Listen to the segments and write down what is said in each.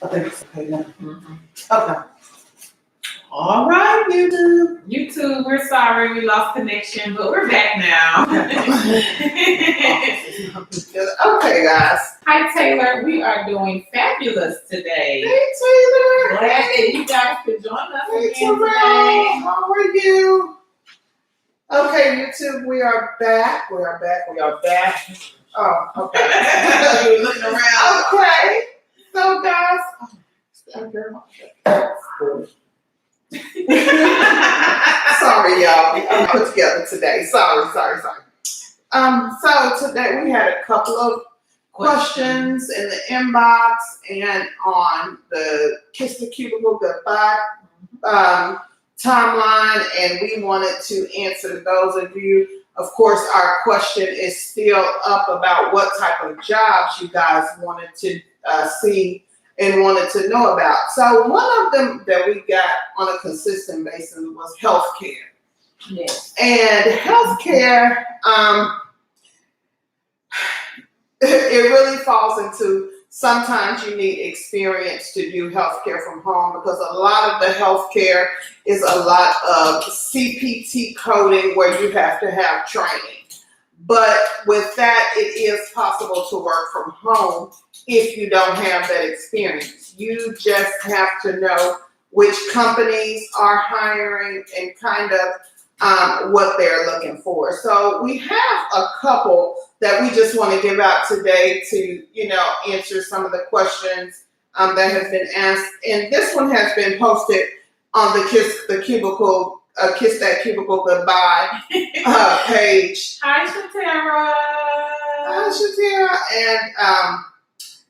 I think it's okay now. Mm-hmm. Okay. All right, YouTube. YouTube, we're sorry we lost connection, but we're back now. Okay, guys. Hi Taylor, we are doing fabulous today. Hey, Taylor. Glad that you guys could join us Hey, again Terrell. today. How are you? Okay, YouTube, we are back. We are back. We are back. Oh, okay. You were looking around. Okay. So, guys. Sorry, y'all. I'm put together today. Sorry. So today we had a couple of questions in the inbox and on the Kiss the Cubicle Goodbye timeline, and we wanted to answer those of you. Of course, our question is still up about what type of jobs you guys wanted to see and wanted to know about. So one of them that we got on a consistent basis was healthcare. Yes. And healthcare, it really falls into sometimes you need experience to do healthcare from home, because a lot of the healthcare is a lot of CPT coding where you have to have training. But with that, it is possible to work from home if you don't have that experience. You just have to know which companies are hiring and kind of what they're looking for. So we have a couple that we just want to give out today to, answer some of the questions that have been asked. And this one has been posted on the Kiss That Cubicle Goodbye page. Hi Shatara. Hi, Shatara. And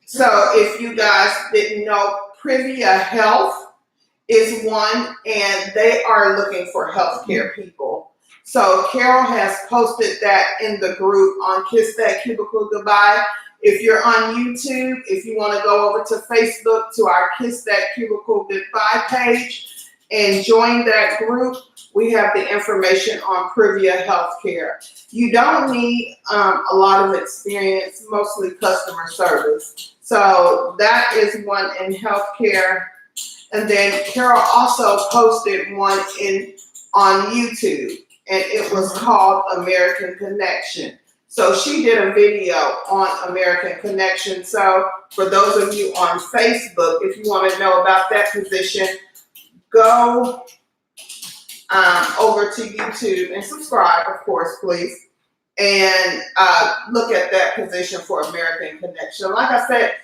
so if you guys didn't know, Privia Health is one, and they are looking for healthcare people. So Carol has posted that in the group on Kiss That Cubicle Goodbye. If you're on YouTube, if you want to go over to Facebook to our Kiss That Cubicle Goodbye page and join that group, we have the information on Privia Healthcare. You don't need a lot of experience, mostly customer service. So that is one in healthcare. And then Carol also posted one on YouTube, and it was called American Connection. So she did a video on American Connection. So for those of you on Facebook, if you want to know about that position, go over to YouTube and subscribe, of course, please, and look at that position for American Connection. Like I said,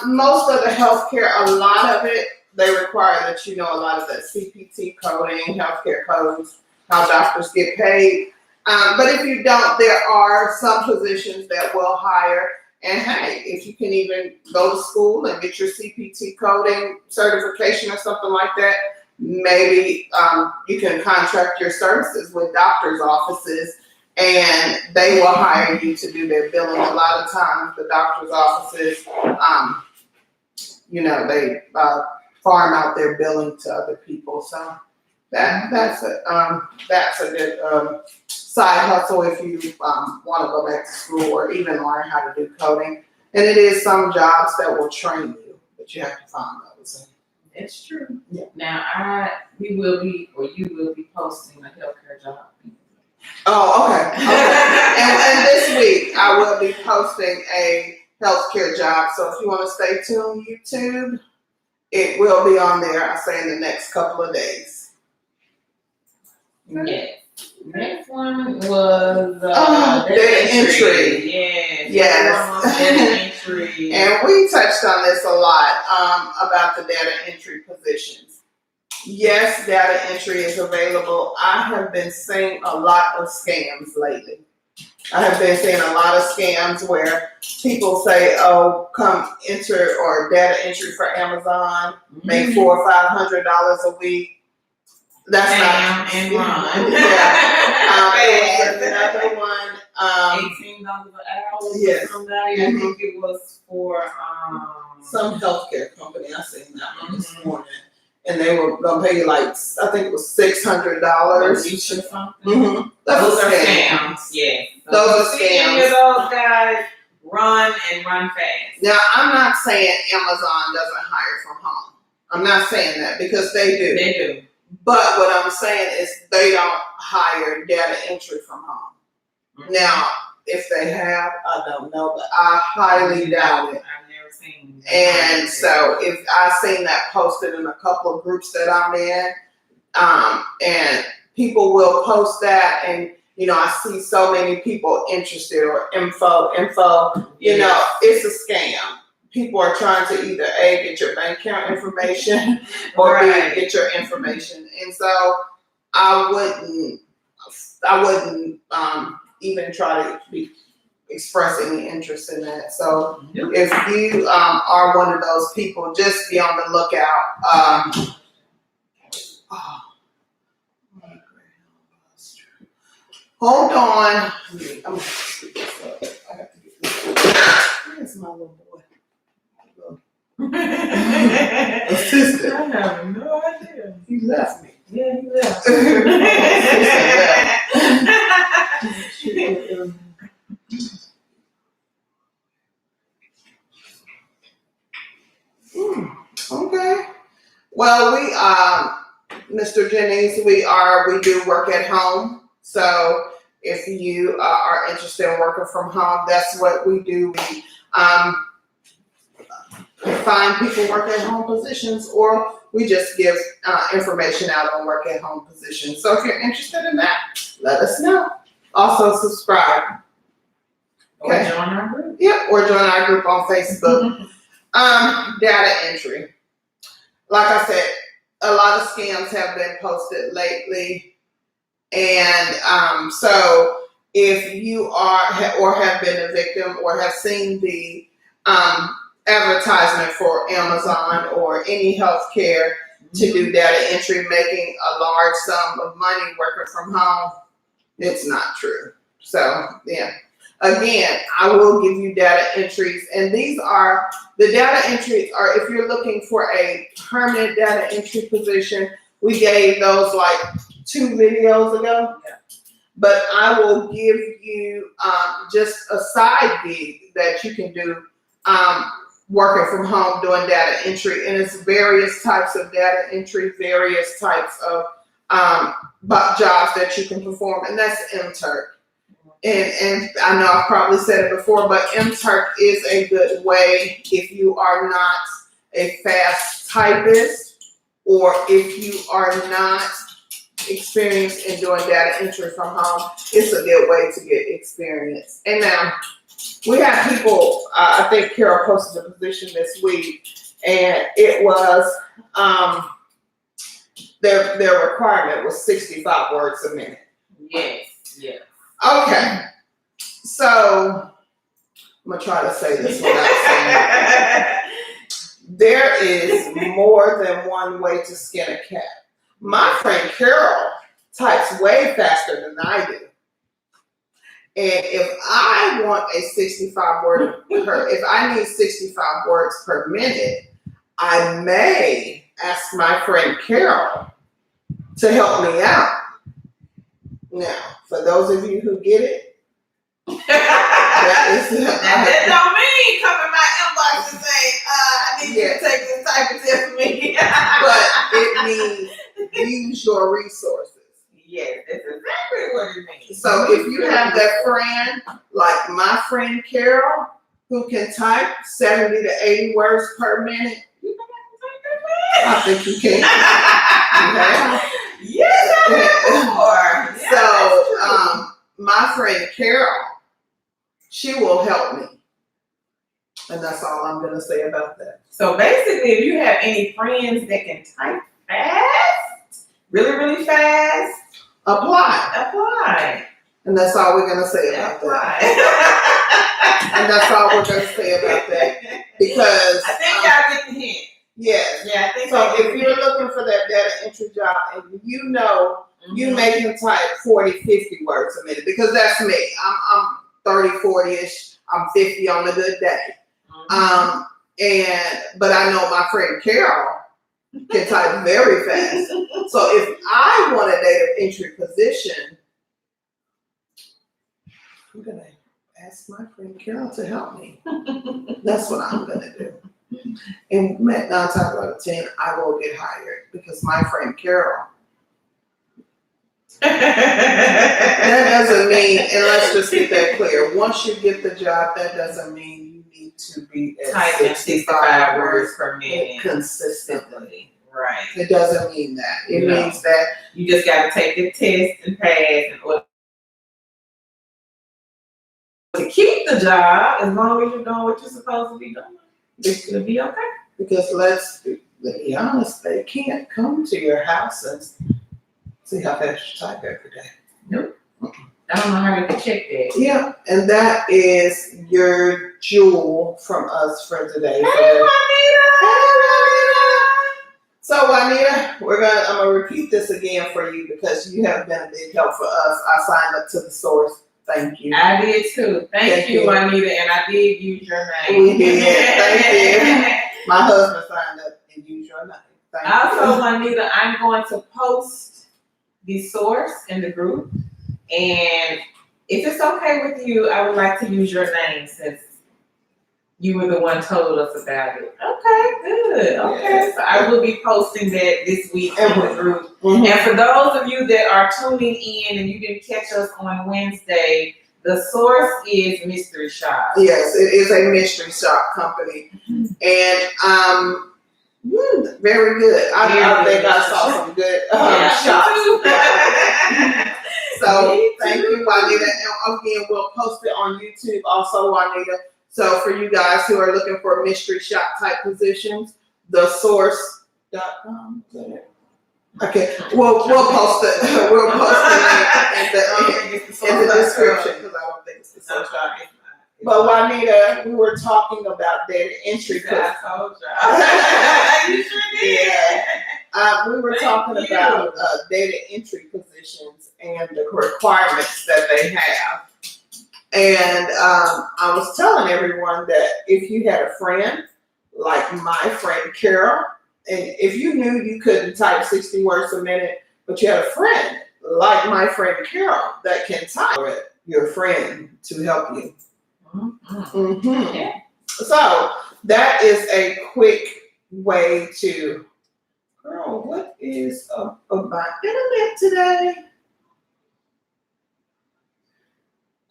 most of the healthcare, a lot of it, they require that you know a lot of the CPT coding, healthcare codes, how doctors get paid. But if you don't, there are some positions that will hire. And hey, if you can even go to school and get your CPT coding certification or something like that, maybe you can contract your services with doctors' offices, and they will hire you to do their billing. A lot of times, the doctors' offices, they farm out their billing to other people. So that's a good side hustle if you want to go back to school or even learn how to do coding. And it is some jobs that will train you, but you have to find those. That's true. Yeah. Now you will be posting a healthcare job. Oh, okay. And this week I will be posting a healthcare job. So if you want to stay tuned, YouTube, it will be on there, I say, in the next couple of days. Yes. Next one was data entry. Yes. Data entry. And we touched on this a lot about the data entry positions. Yes, data entry is available. I have been seeing a lot of scams lately. I have been seeing a lot of scams where people say, "Oh, come enter or data entry for Amazon, make $400 or $500 a week." That's not and run. Yeah. Another one. $18 an hour. Yes. Somebody, I think it was for some healthcare company. I seen that one this morning, and they were gonna pay you I think it was $600 each or something. Mm-hmm. Those are scams. Yeah. Those are Any scams. of those guys, run and run fast. Now, I'm not saying Amazon doesn't hire from home. I'm not saying that because they do. They do. But what I'm saying is they don't hire data entry from home. Now, if they have, I don't know, but I highly doubt it. I've never seen. And so if I've seen that posted in a couple of groups that I'm in, and people will post that, and you know, I see so many people interested or info, you know, it's a scam. People are trying to either A, get your bank account information or B, get your information. And so I wouldn't even try to express any interest in that. So if you are one of those people, just be on the lookout. Hold on. I'm gonna speak this up. I have to get this. Where's my little boy? Assistant. I have no idea. He left me. Yeah, he left. Okay. Well, we Mr. Jennings, we do work at home. So if you are interested in working from home, that's what we do. We find people work at home positions, or we just give information out on work at home positions. So if you're interested in that, let us know. Also subscribe. Or join our group. Yep, or join our group on Facebook. Data entry. Like I said, a lot of scams have been posted lately. And so if you are or have been a victim or have seen the advertisement for Amazon or any healthcare to do data entry, making a large sum of money working from home, it's not true. So, yeah. Again, I will give you data entries, and these are the data entries are if you're looking for a permanent data entry position. We gave those like 2 videos ago, but I will give you just a side gig that you can do working from home doing data entry, and it's various types of data entry, various types of jobs that you can perform, and that's MTurk. And I know I've probably said it before, but MTurk is a good way if you are not a fast typist or if you are not experienced in doing data entry from home. It's a good way to get experience. And now we have people, I think Carol posted a position this week, and it was, their requirement was 65 words a minute. Yes, yes. Okay, so I'm gonna try to say this without saying it. There is more than one way to skin a cat. My friend Carol types way faster than I do. And if I want a 65 word if I need 65 words per minute, I may ask my friend Carol to help me out. Now, for those of you who get it, that don't mean come in my inbox and say, I need you to take this type of test for me. But it means use your resources. Yes, that's exactly what it means. So if you have that friend, like my friend Carol, who can type 70 to 80 words per minute, I think you can. Okay. Yes, I have before. So, my friend Carol, she will help me. And that's all I'm going to say about that. So basically, if you have any friends that can type fast, really, really fast, apply. And that's all we're going to say about that. And that's all we're going to say about that. Because I think y'all get the hint. Yes. Yeah, I think so. If you're looking for that data entry job, and you know you make him type 40, 50 words a minute, because that's me. I'm 30, 40-ish. I'm 50 on a good day. But I know my friend Carol can type very fast. So if I want a data entry position, I'm gonna ask my friend Carol to help me. That's what I'm gonna do. And 9 times out of 10, I will get hired because my friend Carol. That doesn't mean, and let's just get that clear. Once you get the job, that doesn't mean you need to be at Typing 65 words words per minute. consistently. Right. It doesn't mean that. It No. means that You just got to take the test and pass in order to keep the job. As long as you're doing what you're supposed to be doing, it's gonna be okay. because let's be honest, they can't come to your house and see how fast you type every day. Nope. I don't know how you can check that. Yeah, and that is your jewel from us for today. Hey, So Juanita, I'm gonna repeat this again for you because you have been a big help for us. I signed up to the source. Thank you. I did too. Thank you, Juanita, and I did use your name. We did. Thank you. My husband signed up and used your name. Thank Also, you. Juanita, I'm going to post the source in the group, and if it's okay with you, I would like to use your name since you were the one told us about it. Okay, good. Okay, so I will be posting that this week in the group. Mhm. And for those of you that are tuning in and you didn't catch us on Wednesday, the source is Mystery Shop. Yes, it is a mystery shop company, and very good. I think I saw some good shops. So thank you, Juanita. And again, we'll post it on YouTube also, Juanita. So for you guys who are looking for mystery shop type positions, thesource.com. Okay, we'll post it. We'll post it in the description because I don't think it's the source. But Juanita, we were talking about data entry. I told you. You sure did. Yeah. We were talking about data entry positions and the requirements that they have. And I was telling everyone that if you had a friend, like my friend Carol, and if you knew you couldn't type 60 words a minute, but you had a friend, like my friend Carol, that can type your friend to help you. Mm-hmm. Yeah. So that is a quick way to, girl, what is up on my internet today?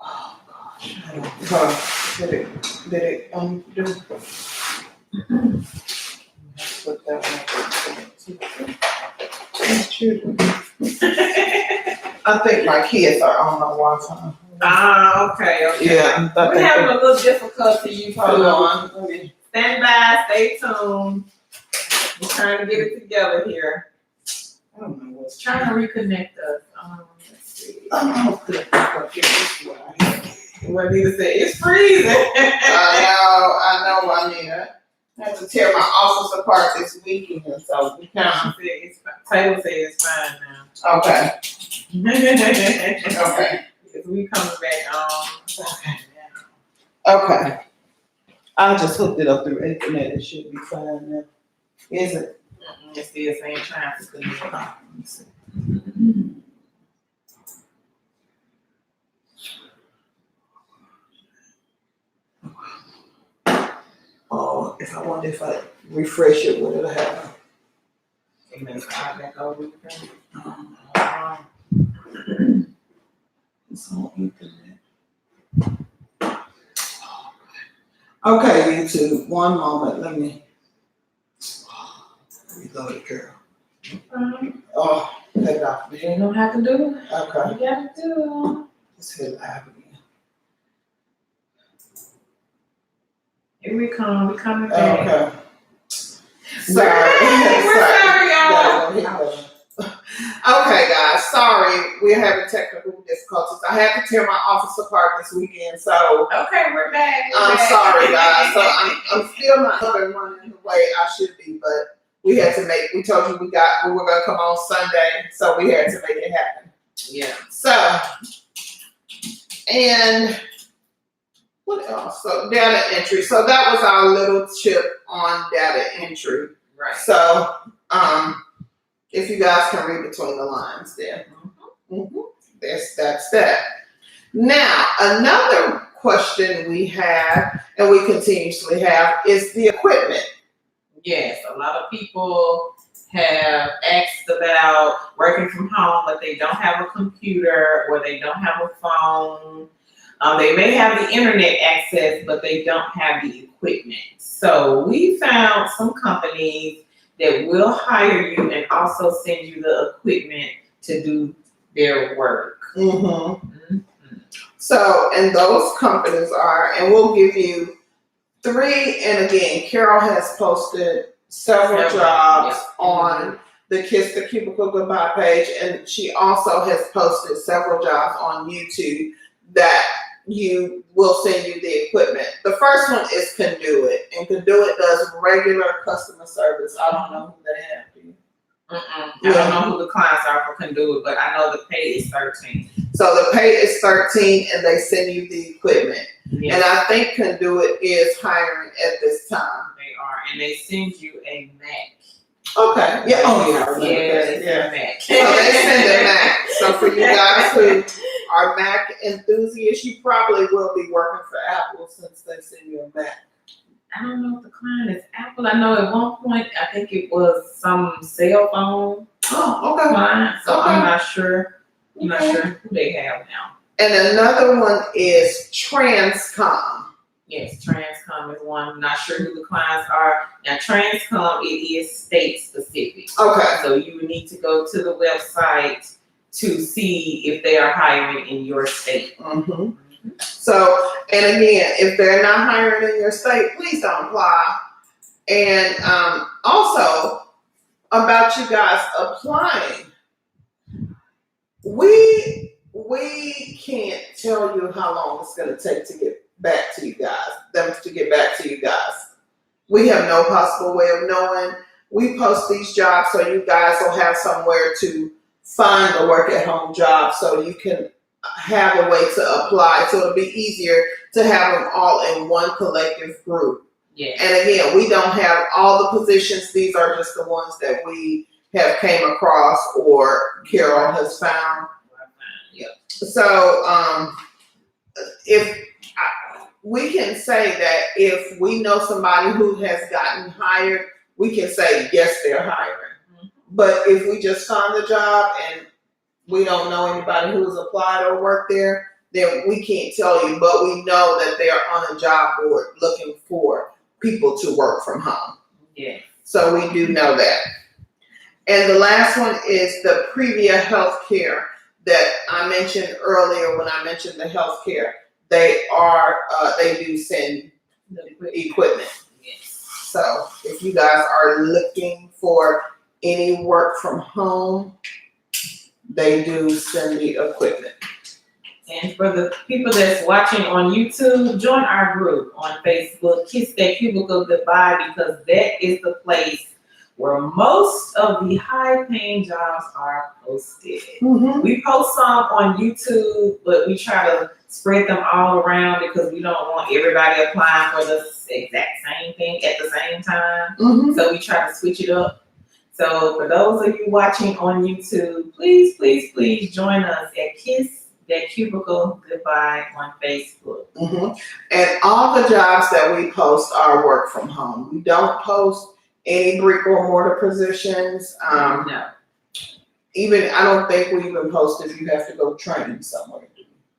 Oh gosh, did it undo? Put that one. I think my kids are on my Wi-Fi. Okay. Yeah, We're having a little difficulty. You hold hold on. on. Stand by, stay tuned. We're trying to get it together here. I don't know what's Trying to reconnect us. Let's see. Oh, good. Juanita said it's freezing. I know, Juanita. I have to tear my office apart this weekend, so we kind of. Taylor said it's fine now. Okay. Okay. Because we coming back on. Okay. I just hooked it up through internet. It should be fine now. Is it? It's still saying trying to connect. Let me see. Oh, if I refresh it, what did I have? And then slide back over. It's on internet. Okay, YouTube. One moment. Let me reload it, girl. Oh, cut it off. You ain't gonna have to do. Okay. You gotta do. Let's hit live again. Here we come. We coming back. Okay. We're sorry, y'all. Okay, guys. Sorry, we're having technical difficulties. I had to tear my office apart this weekend, so Okay, we're back. I'm sorry, guys. So I'm still not up and running the way I should be, but we had to make. We told you we were gonna come on Sunday, so we had to make it happen. Yeah. So, and what else? So data entry. So that was our little tip on data entry. Right. So, if you guys can read between the lines there. That's that. Now, another question we have, and we continuously have, is the equipment. Yes, a lot of people have asked about working from home, but they don't have a computer or they don't have a phone. They may have the internet access, but they don't have the equipment. So we found some companies that will hire you and also send you the equipment to do their work. Mm-hmm. So, and those companies are, and we'll give you 3, and again, Carol has posted several jobs on the Kiss the Cubicle Goodbye page, and she also has posted several jobs on YouTube that you will send you the equipment. The first one is Conduit, and Conduit does regular customer service. I don't know who they have. I don't know who the clients are for Conduit, but I know the pay is $13. So the pay is $13, and they send you the equipment. Yes. And I think Conduit is hiring at this time. They are, and they send you a Mac. Okay. Yeah. Oh, yeah. I remember They that. send Yeah. a Mac. So they send a Mac. So for you guys who are Mac enthusiasts, you probably will be working for Apple since they send you a Mac. I don't know if the client is Apple. I know at one point I think it was some cell phone Oh, okay. client, so Okay. I'm not sure. I'm not Okay. sure who they have now. And another one is Transcom. Yes, Transcom is one. I'm not sure who the clients are. Now, Transcom, it is state specific. Okay. So you would need to go to the website to see if they are hiring in your state. Mm-hmm. So, and again, if they're not hiring in your state, please don't apply. And also about you guys applying, we can't tell you how long it's going to take to get back to you guys, them to get back to you guys. We have no possible way of knowing. We post these jobs so you guys will have somewhere to find a work at home job so you can have a way to apply. So it'll be easier to have them all in one collective group. Yes. And again, we don't have all the positions. These are just the ones that we have came across or Carol has found. So if we can say that if we know somebody who has gotten hired, we can say, yes, they're hiring. Mm-hmm. But if we just found the job and we don't know anybody who's applied or worked there, then we can't tell you. But we know that they are on a job board looking for people to work from home. Yeah. So we do know that. And the last one is the Privia Healthcare that I mentioned earlier when I mentioned the healthcare. They do send the equipment. Yes. So if you guys are looking for any work from home, they do send the equipment. And for the people that's watching on YouTube, join our group on Facebook, Kiss That Cubicle Goodbye, because that is the place where most of the high-paying jobs are posted. Mm-hmm. We post some on YouTube, but we try to spread them all around because we don't want everybody applying for the exact same thing at the same time. Mm-hmm. So we try to switch it up. So for those of you watching on YouTube, please, please, please join us at Kiss That Cubicle Goodbye on Facebook. Mm-hmm. And all the jobs that we post are work from home. We don't post any brick or mortar positions. No. Even I don't think we even post if you have to go train somewhere.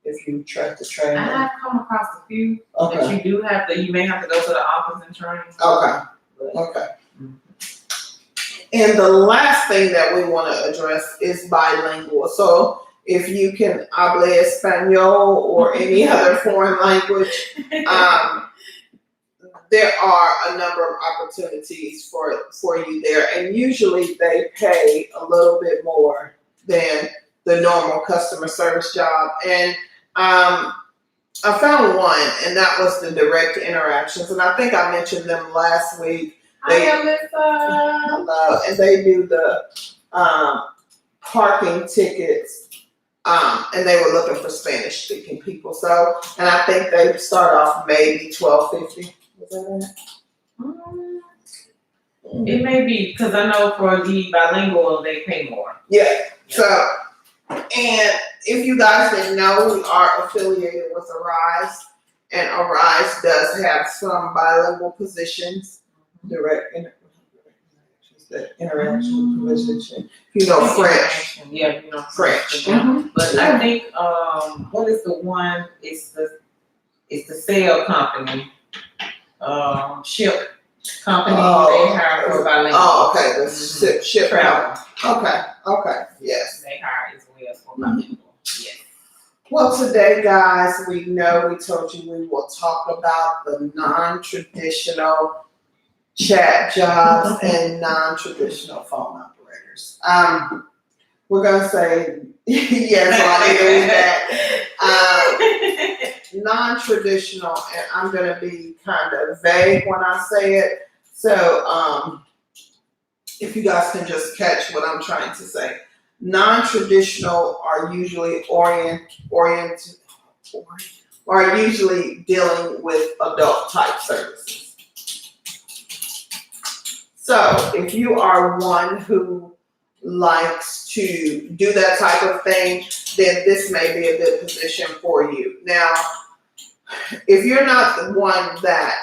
If you try to train. I have come across a few Okay. that you may have to go to the office and train. Okay. But, Okay. And the last thing that we want to address is bilingual. So if you can habla español or any other foreign language, there are a number of opportunities for you there. And usually they pay a little bit more than the normal customer service job. And I found one, and that was the direct interactions. And I think I mentioned them last week. Hi, Alyssa. And they do the parking tickets, and they were looking for Spanish-speaking people. So, and I think they start off maybe $12.50. Was that it? It may be, because I know for the bilingual, they pay more. Yeah. So, and if you guys didn't know, we are affiliated with Arise, and Arise does have some bilingual positions. Direct interaction position. You know French. Yeah, you know French. But I think what is the one? It's the sail company. Ship company. They hire for bilingual. Oh, okay. The ship travel. Okay. Yes. They hire as well for bilingual. Yes. Well, today, guys, we told you we will talk about the non-traditional chat jobs and non-traditional phone operators. We're gonna say yes, non-traditional, and I'm gonna be kind of vague when I say it. So, if you guys can just catch what I'm trying to say. Non-traditional are usually are usually dealing with adult type services. So if you are one who likes to do that type of thing, then this may be a good position for you. Now, if you're not the one that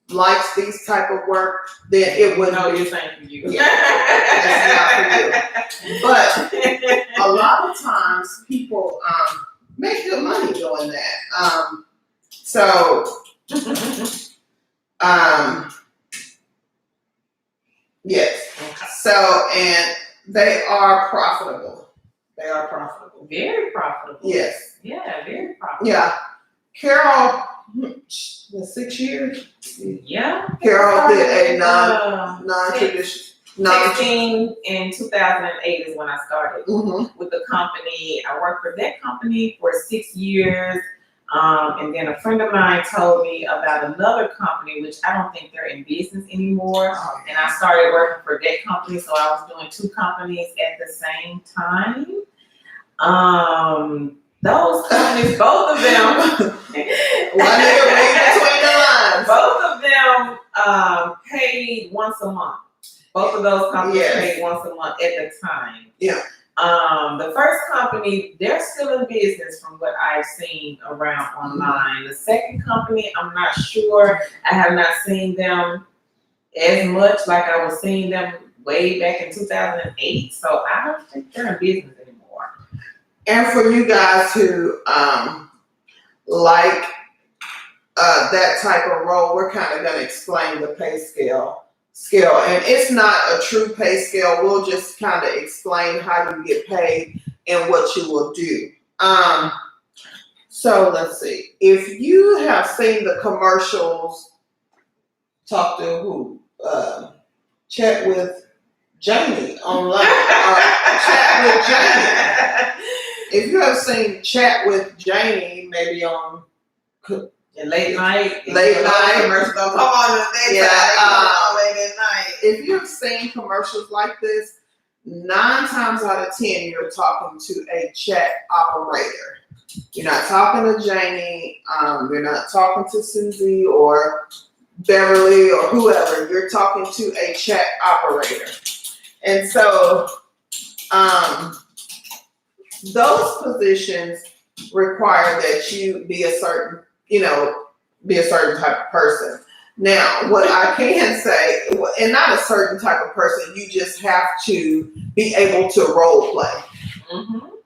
likes these type of work, then it wouldn't be. It's not for you. Yeah, it's not for you. But a lot of times people make good money doing that. Yes. So, and they are profitable. Very profitable. Yes. Yeah, very profitable. Yeah. Carol, 6 years. Yeah. Carol did a non-traditional. 16 in 2008 is when I started with the company. I worked for that company for 6 years. And then a friend of mine told me about another company, which I don't think they're in business anymore. And I started working for that company. So I was doing 2 companies at the same time. Those companies, both of them, both of them paid once a month. Both of those companies paid once a month at the time. Yeah. The first company, they're still in business from what I've seen around online. The second company, I'm not sure. I have not seen them as much like I was seeing them way back in 2008. So I don't think they're in business anymore. And for you guys who like that type of role, we're kind of going to explain the pay scale. And it's not a true pay scale. We'll just kind of explain how you get paid and what you will do. So let's see. If you have seen the commercials, talk to who? Chat with Jamie online. Chat with Jamie. If you have seen Chat with Jamie, maybe on late night. Commercials. Come on, late at night. If you've seen commercials like this, 9 times out of 10, you're talking to a chat operator. You're not talking to Jamie. You're not talking to Susie or Beverly or whoever. You're talking to a chat operator. And so those positions require that you be a certain type of person. Now, what I can say, and not a certain type of person, you just have to be able to role play.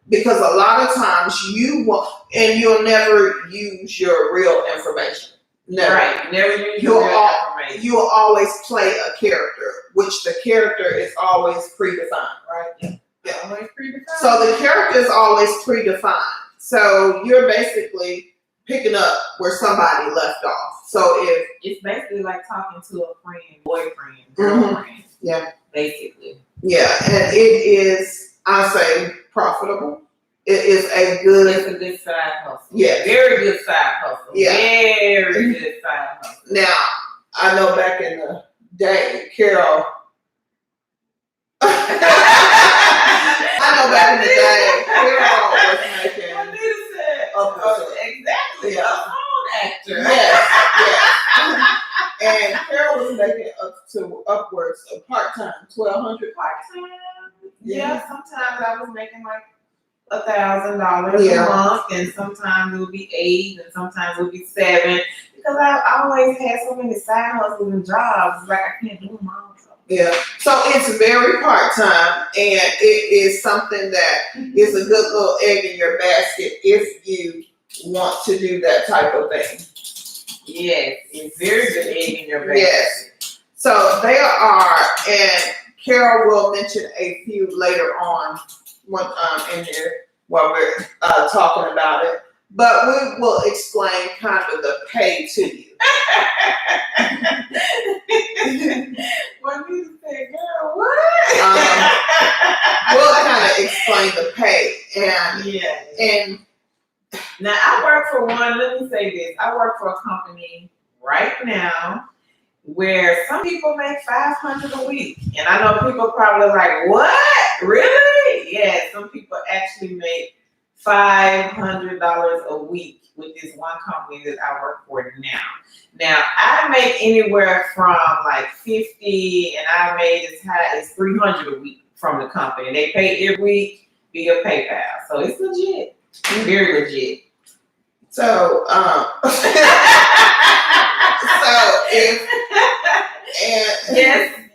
Because a lot of times you'll never use your real information. Never. Right. Never use your real information. You will always play a character, which the character is always predefined, right? Yeah. Always predefined. So the character is always predefined. So you're basically picking up where somebody left off. So if it's basically like talking to a friend, boyfriend, girlfriend. Yeah. Basically. Yeah, and it is, I say, profitable. It's a good side hustle. Yeah. Very good side hustle. Yeah. Very good side hustle. Now, I know back in the day, Carol. Carol was making exactly. Yeah. A phone actor. Yes. And Carol was making upwards of part-time, $1,200 part-time. Yeah, sometimes I was making like $1,000 Yeah. a month, and sometimes it would be 8, and sometimes it would be 7. Because I always had so many side hustles and jobs, it's like I can't do them all. Yeah. So it's very part-time, and it is something that is a good little egg in your basket if you want to do that type of thing. Yes, it's very good egg in your basket. Yes. So there are, and Carol will mention a few later on in there while we're talking about it. But we will explain kind of the pay to you. What you say, girl? What? We'll kind of explain the pay and Yeah. and Now I work for one. Let me say this: I work for a company right now where some people make $500 a week, and I know people probably like, "What? Really?" Yeah, some people actually make $500 a week with this one company that I work for now. Now I make anywhere from like 50, and I made as high as $300 a week from the company. They pay every week via PayPal, so it's legit, very legit. so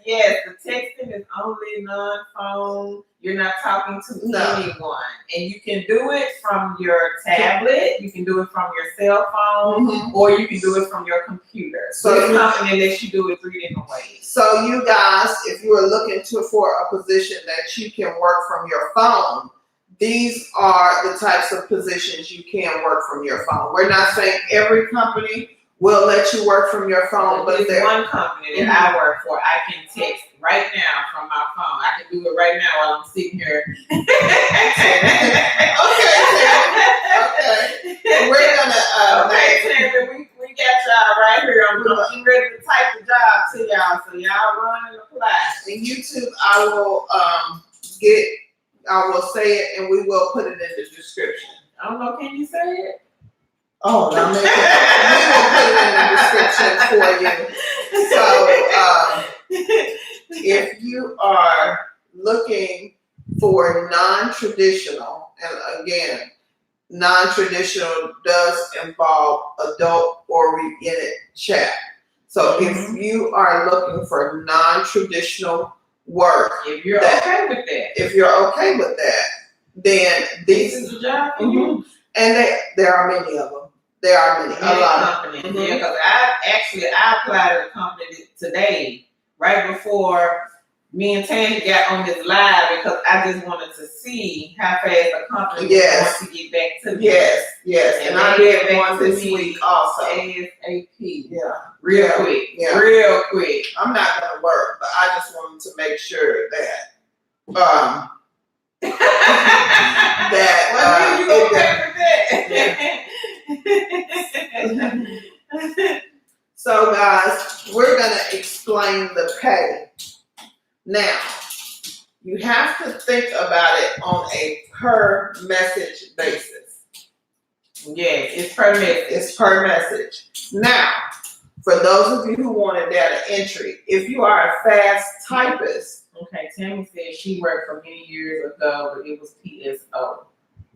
Yes, the texting is only non-phone. You're not talking to anyone. And you can do it from your tablet, you can do it from your cell phone, or you can do it from your computer. So this company lets you do it 3 different ways. So you guys, if you are looking for a position that you can work from your phone, these are the types of positions you can work from your phone. We're not saying every company will let you work from your phone, but there's one company that I work for, I can text right now from my phone. I can do it right now while I'm sitting here. Okay. We're gonna Tammy, we got y'all right here. I'm getting ready to type the job to y'all, so y'all run and apply. In YouTube, I will say it, and we will put it in the description. I don't know, can you say it? Oh, no, we will put it in the description for you. So, if you are looking for non-traditional, and again, non-traditional does involve adult-oriented chat. So, if you are looking for non-traditional work, if you're okay with that, then this is the job for you. And there are many of them. There are many, a lot of companies. Yeah, because I applied to a company today, right before me and Tandy got on this live, because I just wanted to see how fast the company was going to get back to me. Yes. And I did one this week also. ASAP. Yeah. Real quick. Yeah. Real quick. I'm not going to work, but I just wanted to make sure that you okay with that? So guys, we're going to explain the pay. Now, you have to think about it on a per message basis. Yes, it's per message. It's per message. Now, for those of you who wanted data entry, if you are a fast typist. Okay, Tammy said she worked for many years ago, but it was PSO.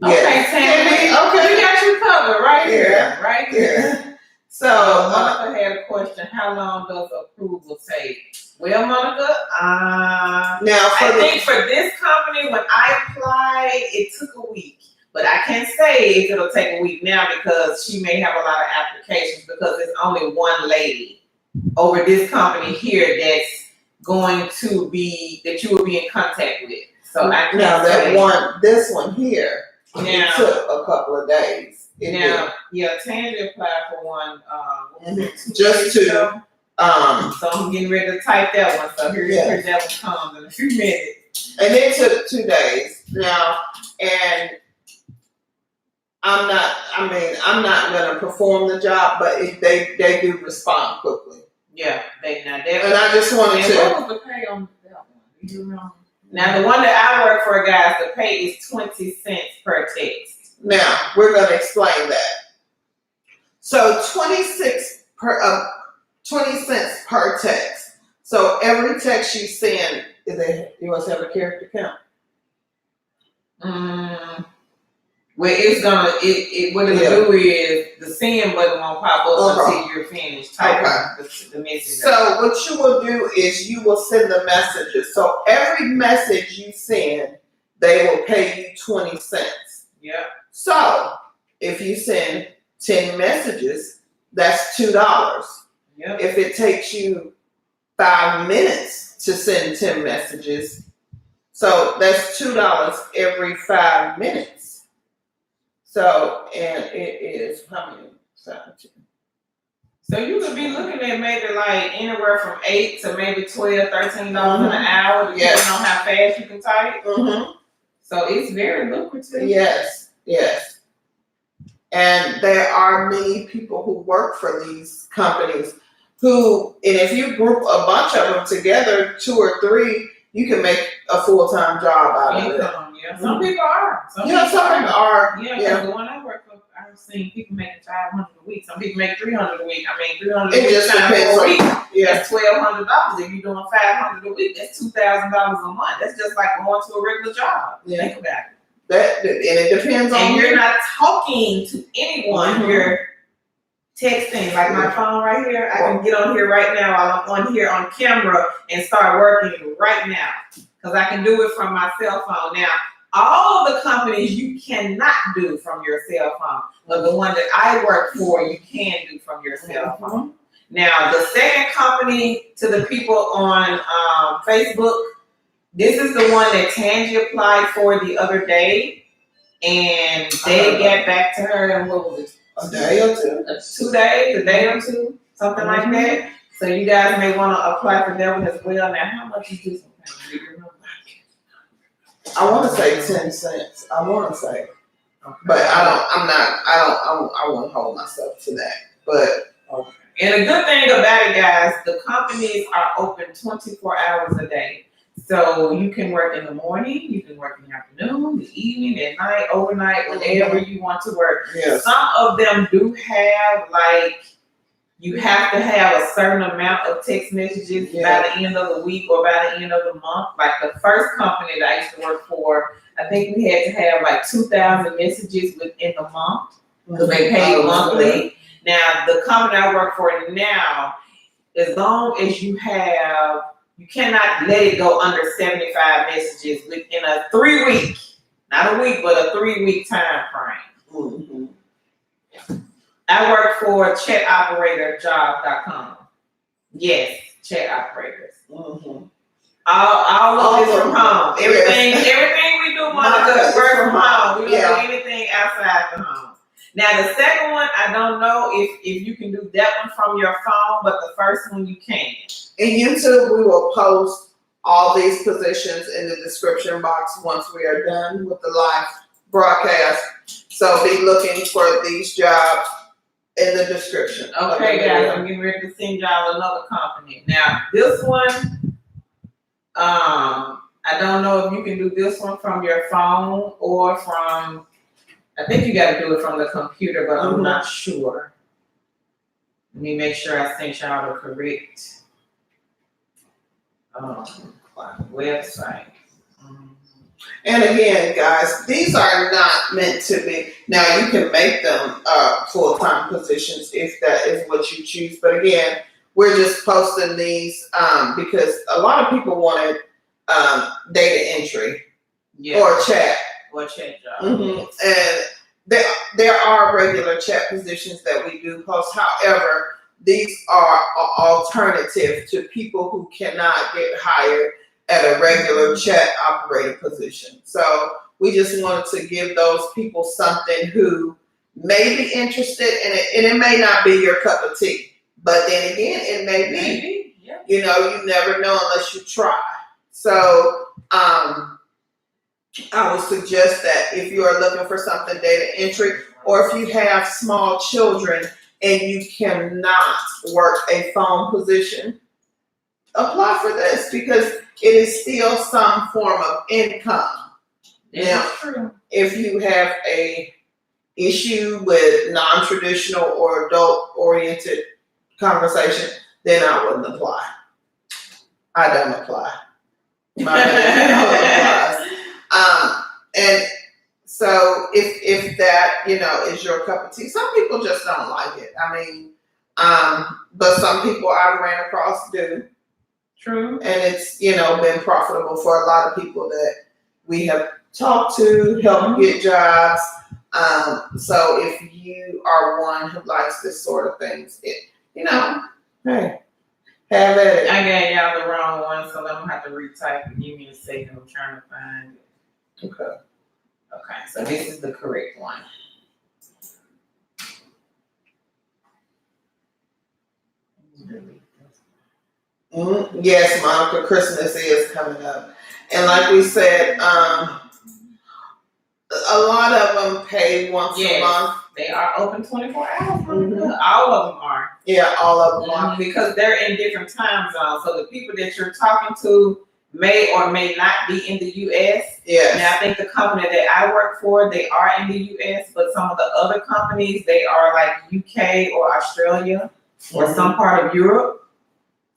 Yes. Okay, Tammy. Okay, we got you covered right here. Right here. Yeah. So, Monica had a question. How long does approval take? Well, Monica, now I think for this company, when I applied, it took a week. But I can't say if it'll take a week now, because she may have a lot of applications, because there's only one lady over this company here that's going to be, that you will be in contact with. So I can't this one here, it took a couple of days. Tandy applied for one just to so I'm getting ready to type that one. So here that one comes in a few minutes. And it took 2 days. Now, and I'm not gonna perform the job, but if they do respond quickly. Yeah, and I just wanted to. What was the pay on that one? Do you know? Now the one that I work for, guys, the pay is 20 cents per text. Now we're gonna explain that. So 20 cents per text. So every text you send, you must have a character count. where it's gonna what it'll do is the send button won't pop up until you're finished typing the message. So what you will do is you will send the messages. So every message you send, they will pay you 20 cents. Yeah. So if you send 10 messages, that's $2. Yeah. If it takes you 5 minutes to send 10 messages, so that's $2 every 5 minutes. So, and it is how many? 17. So you could be looking at maybe like anywhere from $8 to maybe $12, $13 an hour, depending on how fast you can type. Mm-hmm. So it's very lucrative. Yes, yes. And there are many people who work for these companies who, and if you group a bunch of them together, 2 or 3, you can make a full-time job out of it. Yeah. Some people are. Some people are. Yeah, the one I work for, I've seen people making $500 a week. Some people make $300 a week. I mean, $300 it just depends a week. Yeah. That's $1,200. If you're doing $500 a week, that's $2,000 a month. That's just like going to a regular job. Yeah. Think about it. That, and it depends on. And you're not talking to anyone. Mm-hmm. You're texting. Like my phone right here, I can get on here right now while I'm on here on camera and start working right now. Because I can do it from my cell phone. Now, all of the companies you cannot do from your cell phone. But the one that I work for, you can do from your cell phone. Now, the second company to the people on Facebook, this is the one that Tangi applied for the other day. And they got back to her, and what was it? A day or 2? 2 days, a day or 2, something like that. So you guys may want to apply for that one as well. Now, how much is this one? I want to say 10 cents. I want to say, but I won't hold myself to that. But and the good thing about it, guys, the companies are open 24 hours a day. So you can work in the morning, you can work in the afternoon, the evening, at night, overnight, whenever you want to work. yes. Some of them do have, like, you have to have a certain amount of text messages by the end of the week or by the end of the month. Like the first company that I used to work for, I think we had to have like 2,000 messages within the month because they paid monthly. Now, the company I work for now, as long as you cannot let it go under 75 messages within a 3-week, not a week, but a 3-week time frame. I work for chatoperatorjob.com. Yes, chat operators. All of this from home. Everything we do, Monica, work from home. We don't do anything outside the home. Now the second one, I don't know if you can do that one from your phone, but the first one you can. In YouTube, we will post all these positions in the description box once we are done with the live broadcast. So be looking for these jobs in the description. Okay, guys, I'm getting ready to send y'all another company. Now, this one, I don't know if you can do this one from your phone or from, I think you got to do it from the computer, but I'm not sure. Let me make sure I sent y'all the correct website. And again, guys, these are not meant to be. Now, you can make them full-time positions if that is what you choose. But again, we're just posting these because a lot of people wanted data entry or chat. Or chat job. And there are regular chat positions that we do post. However, these are alternative to people who cannot get hired at a regular chat operator position. So we just wanted to give those people something who may be interested in it, and it may not be your cup of tea, but then again, it may be. You know, you never know unless you try. So I would suggest that if you are looking for something data entry, or if you have small children and you cannot work a phone position, apply for this because it is still some form of income. Now, if you have a issue with non-traditional or adult-oriented conversation, then I wouldn't apply. I don't apply. My bad. I don't apply. And so if that, is your cup of tea, some people just don't like it. I mean, but some people I ran across do. True. And it's, been profitable for a lot of people that we have talked to, help get jobs. So if you are one who likes this sort of things, hey, have at it. I gave y'all the wrong one, so I'm gonna have to retype it. Give me a second. I'm trying to find it. Okay. Okay, so this is the correct one. Yes, Monica, Christmas is coming up. And like we said, a lot of them pay once a month. They are open 24 hours. Mhm. All of them are. Yeah, all of them are. Because they're in different time zones. So the people that you're talking to may or may not be in the U.S. Yes. Now, I think the company that I work for, they are in the U.S., but some of the other companies, they are like UK or Australia or some part of Europe.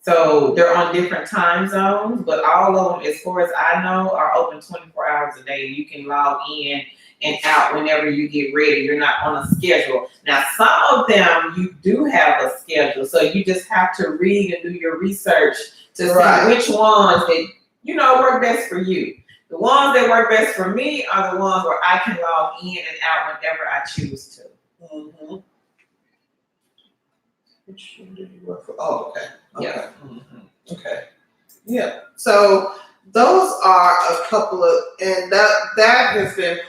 So they're on different time zones, but all of them, as far as I know, are open 24 hours a day. You can log in and out whenever you get ready. You're not on a schedule. Now, some of them, you do have a schedule. So you just have to read and do your research to see which ones that, work best for you. The ones that work best for me are the ones where I can log in and out whenever I choose to. Mm-hmm. Which one did you work for? Oh, okay. Yeah. Mm-hmm. Okay. Yeah. So those are a couple of, and that has been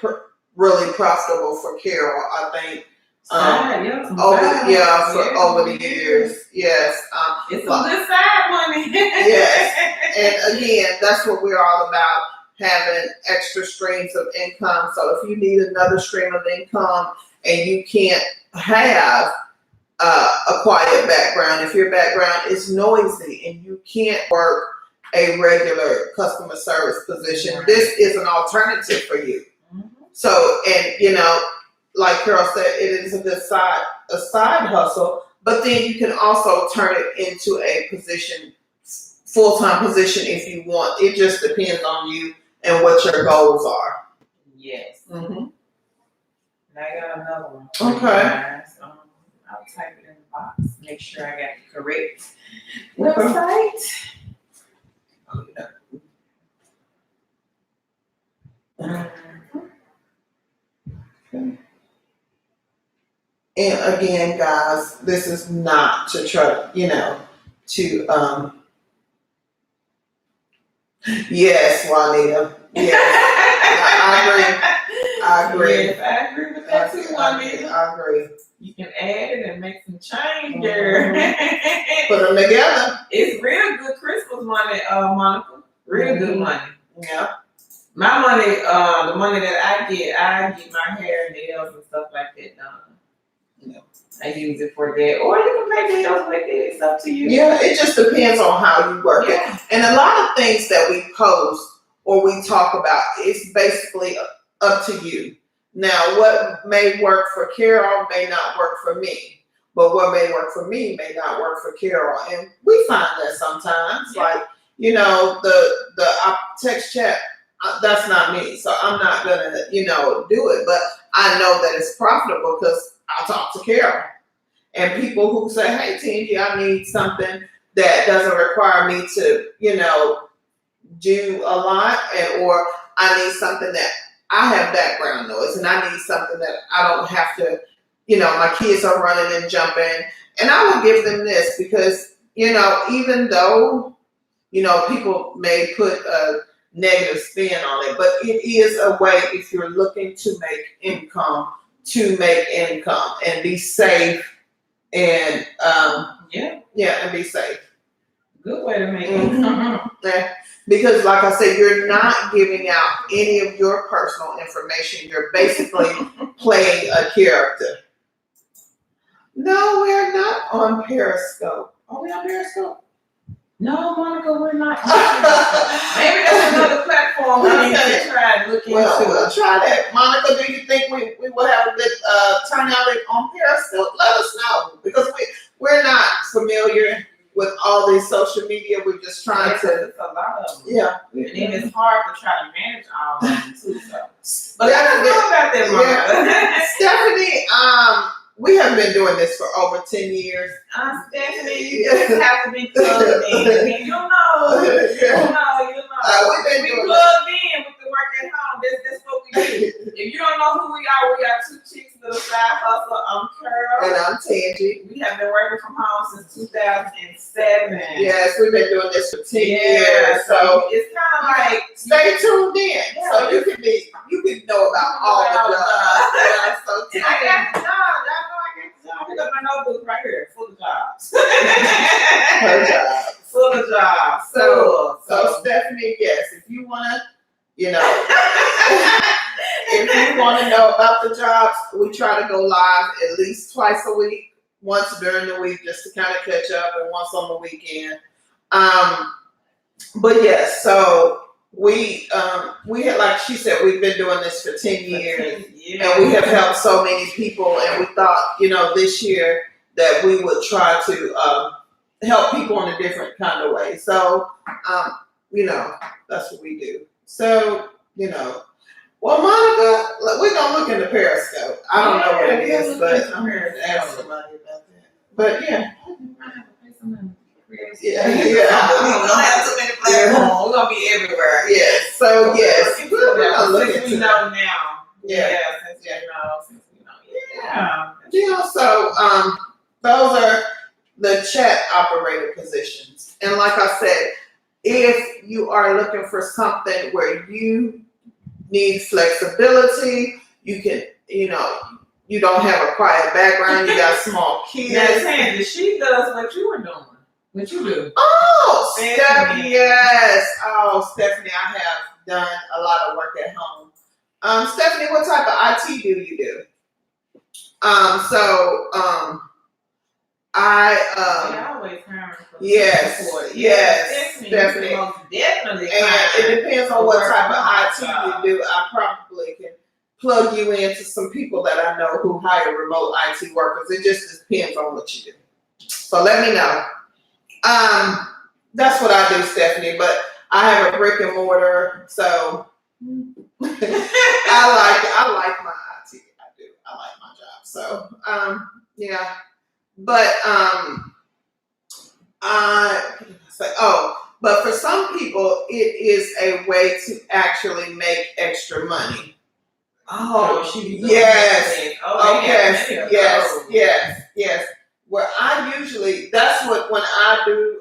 really profitable for Carol, I think. Over the years. Yes. It's some good side money. Yes. And again, that's what we're all about, having extra streams of income. So if you need another stream of income and you can't have a quiet background, if your background is noisy and you can't work a regular customer service position, this is an alternative for you. Mm-hmm. So, and like Carol said, it is a good side hustle, but then you can also turn it into a position, full-time position if you want. It just depends on you and what your goals are. Yes. Mm-hmm. Now I got another one. Okay. I'll type it in the box. Make sure I got the correct website. Oh, yeah. Okay. And again, guys, this is not to try, yes, Juanita. Yes. I agree. Yes, I agree with that too, Juanita. I agree. You can add it and make some change there. Mm-hmm. Put them together. It's real good Christmas money, Monica. Real good money. Yeah. My money, the money that I get my hair, nails, and stuff like that done. Yeah. I use it for that. Or you can pay bills with it. It's up to you. Yeah, it just depends on how you work it. And a lot of things that we post or we talk about, it's basically up to you. Now, what may work for Carol may not work for me. But what may work for me may not work for Carol. And we find that sometimes. Yeah. Like, the text chat, that's not me. So I'm not going to, do it. But I know that it's profitable because I talk to Carol. And people who say, hey, Tingy, I need something that doesn't require me to, do a lot. Or I need something that I have background noise. And I need something that I don't have to, my kids are running and jumping. And I will give them this because, even though, people may put a negative spin on it, but it is a way if you're looking to make income and be safe and and be safe. Good way to make income. Yeah. Because like I said, you're not giving out any of your personal information. You're basically playing a character. No, we're not on Periscope. Are we on Periscope? No, Monica, we're not. Maybe that's another platform we need to try and look into. Well, we'll try that. Monica, do you think we will have a good turnout on Periscope? Let us know because we're not familiar. with all these social media, we're just trying to. It's a lot of them. Yeah. And then it's hard to try to manage all of them too. So, but I don't know about that, Mama. Stephanie, we have been doing this for over 10 years. Stephanie, you just have to be plugged in. You know. We've been We doing plugged in with the work at home. That's what we do. If you don't know who we are two chicks with a side hustle. I'm Carol. and I'm Tangie. We have been working from home since 2007. Yes, we've been doing this for 10 Yeah, years. So it's kind of like stay tuned in. Yeah. So you can know about all the jobs. Yeah, so and I got the job. Y'all know I got the job. I got my notebook right here, full of jobs. her job. Full of jobs. So Stephanie, yes, if you wanna, if you wanna know about the jobs, we try to go live at least twice a week, once during the week just to kind of catch up, and once on the weekend. But yes, so we had, like she said, we've been doing this for 10 years. And we have helped so many people, and we thought, this year that we would try to help people in a different kind of way. So, that's what we do. So, well, Monica, we're going to look in the Periscope. I don't know what it is, but I'm here to ask somebody about that. But yeah. Yeah. We don't have too many platforms. We're gonna be everywhere. Yes. So yes, we're gonna look since into we that. know now. Yeah. Since we know. Yeah. Yeah. So those are the chat operator positions. And like I said, if you are looking for something where you need flexibility, you can, you don't have a quiet background, you got small kids. Now, Sandy, she does what you were doing. What you do? Oh, Stephanie. Yes. Oh, Stephanie, I have done a lot of work at home. Stephanie, what type of IT do you do? I always hiring for support. Yes, Stephanie. Most definitely. And it depends on what type of IT you do. I probably can plug you into some people that I know who hire remote IT workers. It just depends on what you do. So let me know. That's what I do, Stephanie, but I have a brick and mortar, so I like my IT. I do. I like my job. So, yeah. But but for some people, it is a way to actually make extra money. Oh, she be doing yes. that. Oh, Yes. Where that's what, when I do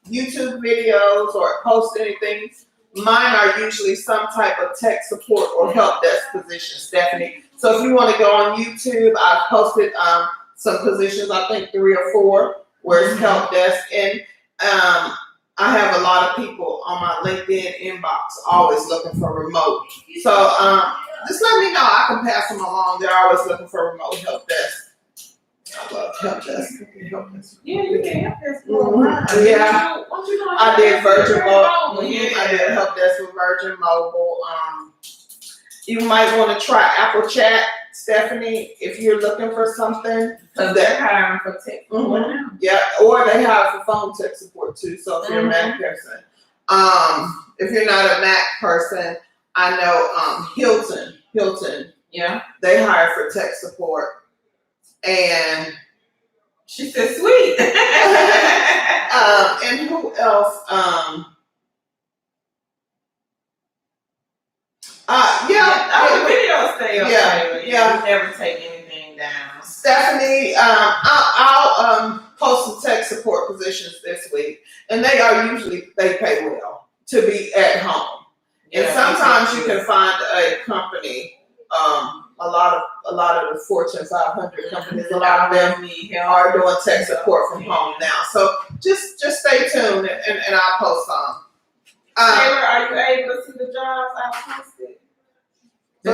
YouTube videos or post anything, mine are usually some type of tech support or help desk position, Stephanie. So if you want to go on YouTube, I've posted some positions, I think 3 or 4, where it's help desk. And I have a lot of people on my LinkedIn inbox always looking for remote. So just let me know. I can pass them along. They're always looking for remote help desk. I love help desk. Yeah, you can help desk. Yeah. I did Virgin Mobile. Yeah. I did help desk with Virgin Mobile. You might want to try Apple Chat, Stephanie, if you're looking for something. So they're hiring for tech support now. Yeah, or they hire for phone tech support too. So if you're a Mac person, if you're not a Mac person, I know Hilton. Yeah. They hire for tech support. And she said, "Sweet." And who else? The videos stay up. Yeah. We never take anything down. Stephanie, I'll post some tech support positions this week, and they pay well to be at home. Yeah, and sometimes you can find a company. A lot of the Fortune 500 companies, a lot of them are doing tech support from home now. So just stay tuned, and I'll post some. Taylor, are you able to see the jobs I posted? The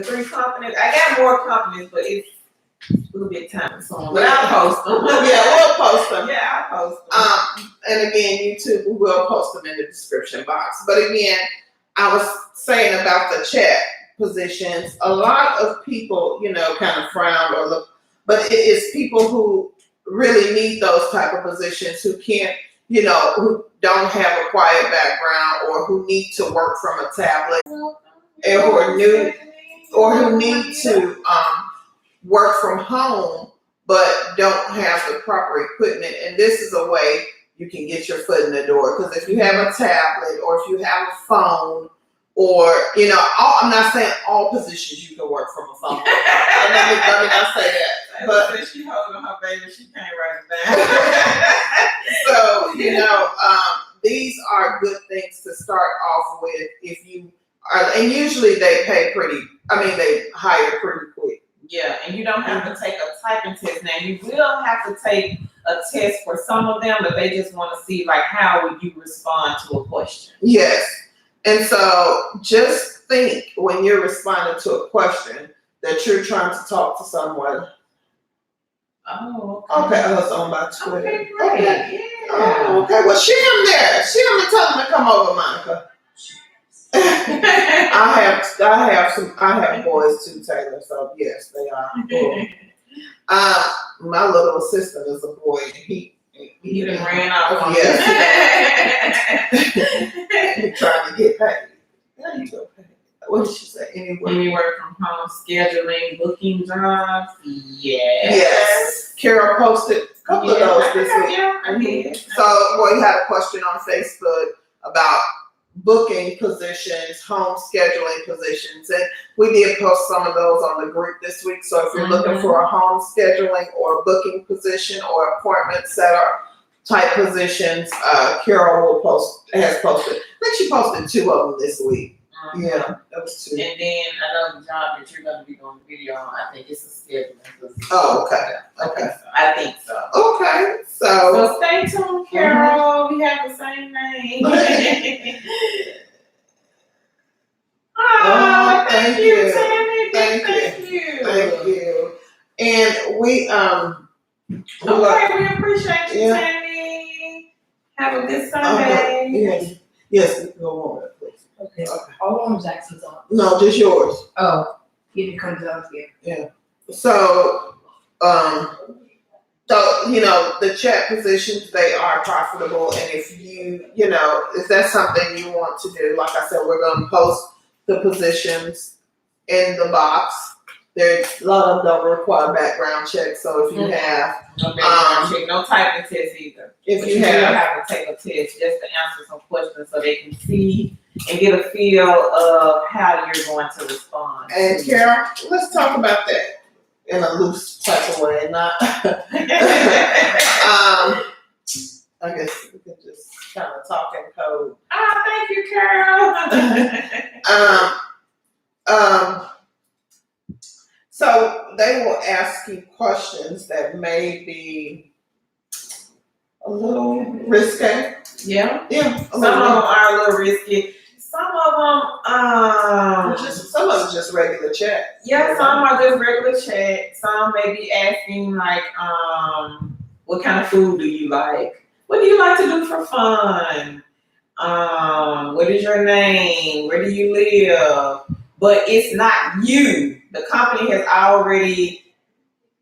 three companies. I got more companies, but it's a little bit time consuming. But I'll post them. Yeah, we'll post them. Yeah, I'll post them. And again, YouTube, we will post them in the description box. But again, I was saying about the chat positions, a lot of people, kind of frown or look, but it is people who really need those type of positions, who can't, you know, who don't have a quiet background, or who need to work from a tablet, or who need to work from home but don't have the proper equipment. And this is a way you can get your foot in the door. Because if you have a tablet, or if you have a phone, or, you know, I'm not saying all positions you can work from a phone. let me not say that. But since she holding her baby, she can't write it down. so, you know, these are good things to start off with if you are, and usually they pay they hire pretty quick. Yeah, and you don't have to take a typing test now. You will have to take a test for some of them, but they just want to see, like, how would you respond to a question. Yes. And so just think, when you're responding to a question, that you're trying to talk to someone. Oh, Okay, I was on my Twitter. Okay, great. Okay. Yeah. Oh, okay. Well, share them there. Share them and tell them to come over, Monica. I have boys too, Taylor. So yes, they are. Cool. My little assistant is a boy. He done ran off on Yes. He trying to get paid. There you go. What did she say? Anyway. Anywhere from home, scheduling, booking jobs. Yes. Yes. Carol posted a couple of those this week. Yeah, I did. So we had a question on Facebook about booking positions, home scheduling positions, and we did post some of those on the group this week. So if you're looking for a home scheduling or booking position or appointment setter type positions, Carol has posted. I think she posted 2 of them this week. Yeah, that was 2. And then another job that you're going to be doing video on, I think it's a scheduling position. Oh, okay. Okay. I think so. Okay. So So stay tuned, Carol. We have the same name. Oh, thank you, Tammy. Thank you. Thank you. And we Okay, we appreciate you, Yeah. Tammy. Have a good Sunday. Yes, we can go on, please. Okay. All on Jackson's on. No, just yours. Oh, if it comes out here. So, you know, the chat positions, they are profitable, and if if that's something you want to do, like I said, we're going to post the positions in the box. There's a lot of them don't require background checks, so if you have, No background check, no typing test either. if But you you will have, have to take a test just to answer some questions so they can see and get a feel of how you're going to respond. and Carol, let's talk about that in a loose type of way, not. I guess we can just kind of talk in code. Oh, thank you, Carol. So they will ask you questions that may be a little risque. Yeah. Yeah, Some of them are a little risky. Some of them, some of it's just regular chat. yeah, some are just regular chat. Some may be asking like, what kind of food do you like? What do you like to do for fun? What is your name? Where do you live? But it's not you. The company has already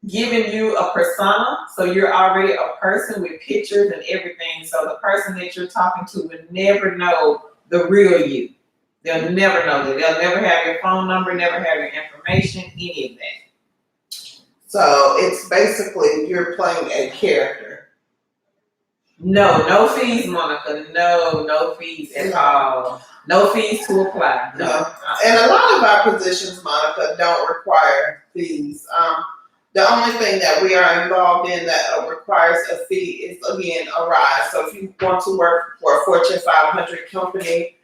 given you a persona, so you're already a person with pictures and everything. So the person that you're talking to will never know the real you. They'll never know that. They'll never have your phone number, never have your information, any of that. So it's basically you're playing a character. No fees, Monica. No fees at all. No fees to apply. No. And a lot of our positions, Monica, don't require fees. The only thing that we are involved in that requires a fee is, again, a rise. So if you want to work for a Fortune 500 company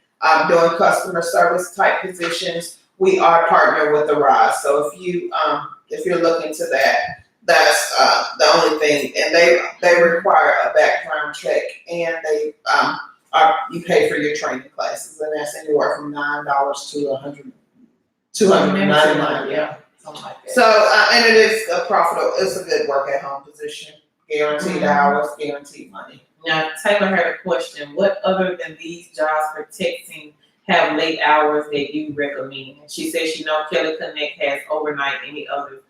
doing customer service type positions, we are partnered with the rise. So if you're looking to that, that's the only thing. And they require a background check, and you pay for your training classes, and that's anywhere from $9 to $299. Yeah. Something like that. So, and it is a profitable, it's a good work at home position. Guaranteed hours, guaranteed money. Now, Taylor had a question. What other than these jobs for texting have late hours that you recommend? She says she knows Kelly Connect has overnight. Any others?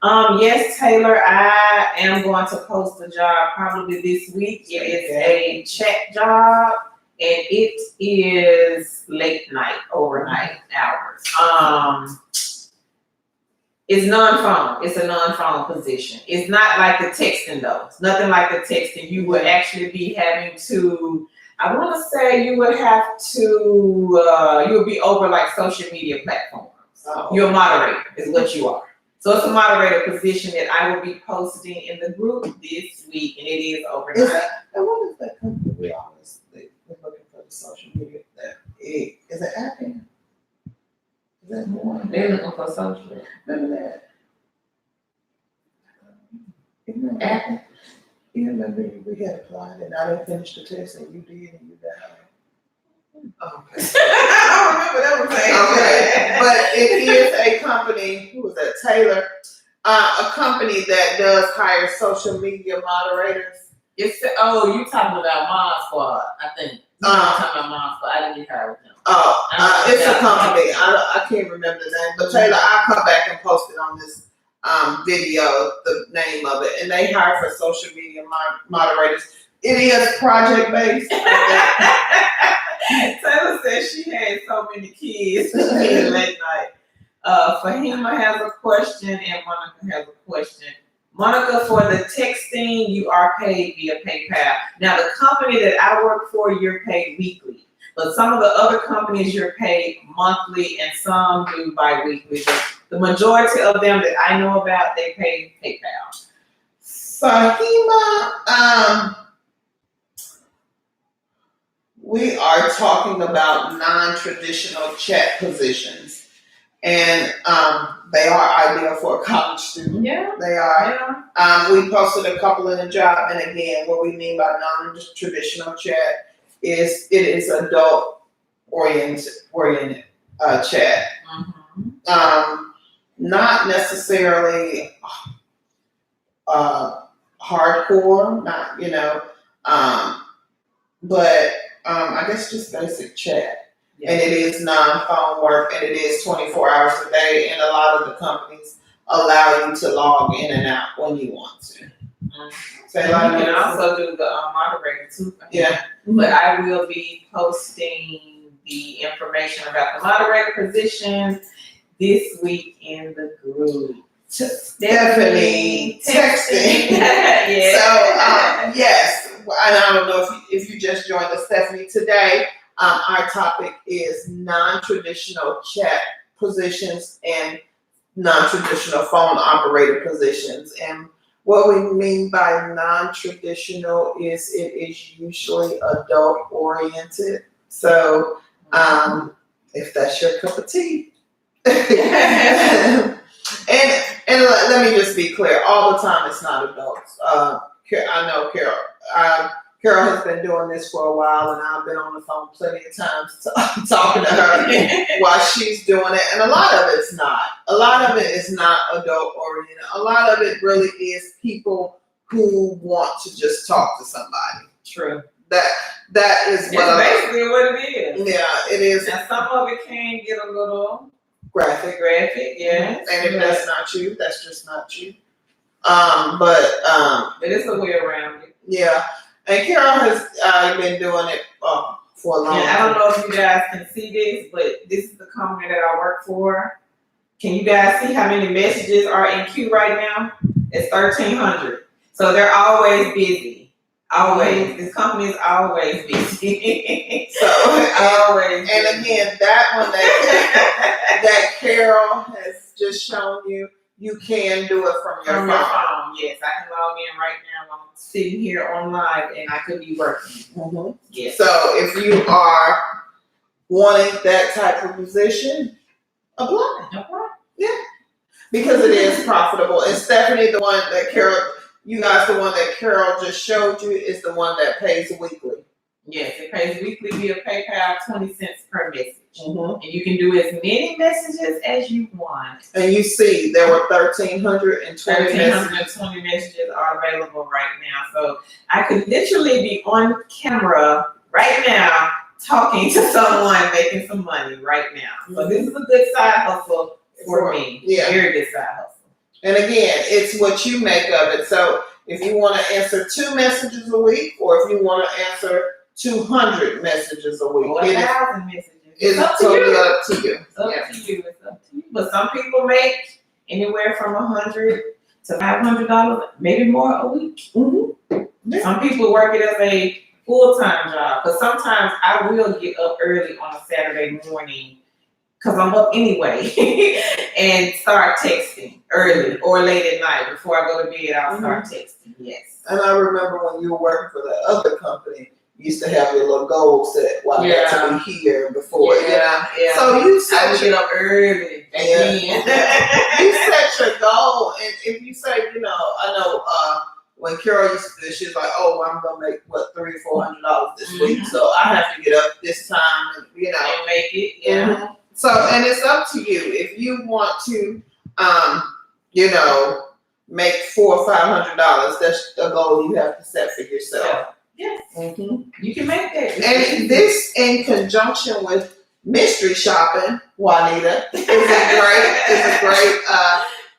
Yes, Taylor, I am going to post a job probably this week. It is a chat job and it is late night, overnight hours. It's non-phone. It's a non-phone position. It's not like the texting though. It's nothing like the texting. You would actually be having to, I want to say you would have to, you would be over like social media platforms. Oh. You're a moderator is what you are. So it's a moderator position that I will be posting in the group this week, and it is overnight. And what is that company we always we're looking for the social media? Is it Appian? Is that the one? They're looking for social. Remember that? Appian? You remember we had applied and I didn't finish the test and you did and you died. Okay. I don't remember that one. Okay, but it is a company, who was that, Taylor? A company that does hire social media moderators. It's you talking about Mod Squad, I think. You talking about Mod Squad. I didn't get her with them. It's a company. I can't remember the name, but Taylor, I'll come back and post it on this video, the name of it, and they hire for social media moderators. It is project based. Taylor said she had so many kids late night. Fahima has a question and Monica has a question. Monica, for the texting, you are paid via PayPal. Now, the company that I work for, you're paid weekly. But some of the other companies, you're paid monthly and some do bi-weekly. But the majority of them that I know about, they pay PayPal. Fahima, we are talking about non-traditional chat positions, and they are ideal for a college student. Yeah. They are. Yeah. We posted a couple in the job, and again, what we mean by non-traditional chat is it is adult oriented chat. Mm-hmm. Not necessarily hardcore, not but I guess just basic chat. Yeah. And it is non-phone work, and it is 24 hours a day, and a lot of the companies allow you to log in and out when you want to. Mm-hmm. So You can also do the moderator too. Yeah. But I will be posting the information about the moderator position this week in the group. Stephanie texting. Yeah. So yes, and I don't know if you just joined us, Stephanie. Today, our topic is non-traditional chat positions and non-traditional phone operator positions. And what we mean by non-traditional is it is usually adult oriented. So if that's your cup of tea. And let me just be clear, all the time it's not adults. I know Carol. Carol has been doing this for a while, and I've been on the phone plenty of times talking to her while she's doing it. And a lot of it's not. A lot of it is not adult oriented. A lot of it really is people who want to just talk to somebody. True. That is basically what it is. Yeah, it is. And some of it can get a little graphic, yes. And if that's not you, that's just not you. But it's a way around it. Yeah. And Carol has been doing it for a long time. I don't know if you guys can see this, but this is the company that I work for. Can you guys see how many messages are in queue right now? It's 1,300. So they're always busy. Always. This company is always busy. So always. And again, that one that Carol has just shown you, you can do it from your phone. Yes, I can log in right now. I'm sitting here on live and I could be working. Mm-hmm. Yes. So if you are wanting that type of position, apply. Yeah. Because it is profitable. And Stephanie, the one that Carol just showed you is the one that pays weekly. Yes, it pays weekly via PayPal, 20 cents per message. Mm-hmm. And you can do as many messages as you want. And you see, there were 1,320 1,320 messages are available right now. So I could literally be on camera right now talking to someone making some money right now. So this is a good side hustle for me. Yeah. Very good side hustle. And again, it's what you make of it. So if you want to answer 2 messages a week, or if you want to answer 200 messages a week, Or it is 1,000 messages. it's up to totally you. up to you. It's up Yeah. to you. It's up to you. But some people make anywhere from $100 to $500, maybe more a week. Yeah. Some people work it as a full-time job. But sometimes I will get up early on a Saturday morning because I'm up anyway and start texting early or late at night before I go to bed. I'll start texting. Yes. And I remember when you were working for the other company, you used to have your little goal set. Well, I got to be here before. Yeah. So you I set would your get up early. you set your goal, and if you say, I know when Carol used to do, she was like, "Oh, I'm gonna make $300-400 this week, so I have to get up this time," and And make it. Yeah. Mhm. So, and it's up to you if you want to, make $400 or $500. That's the goal you have to set for yourself. Yes. Mm-hmm. You can make that. And this, in conjunction with mystery shopping, Juanita, is a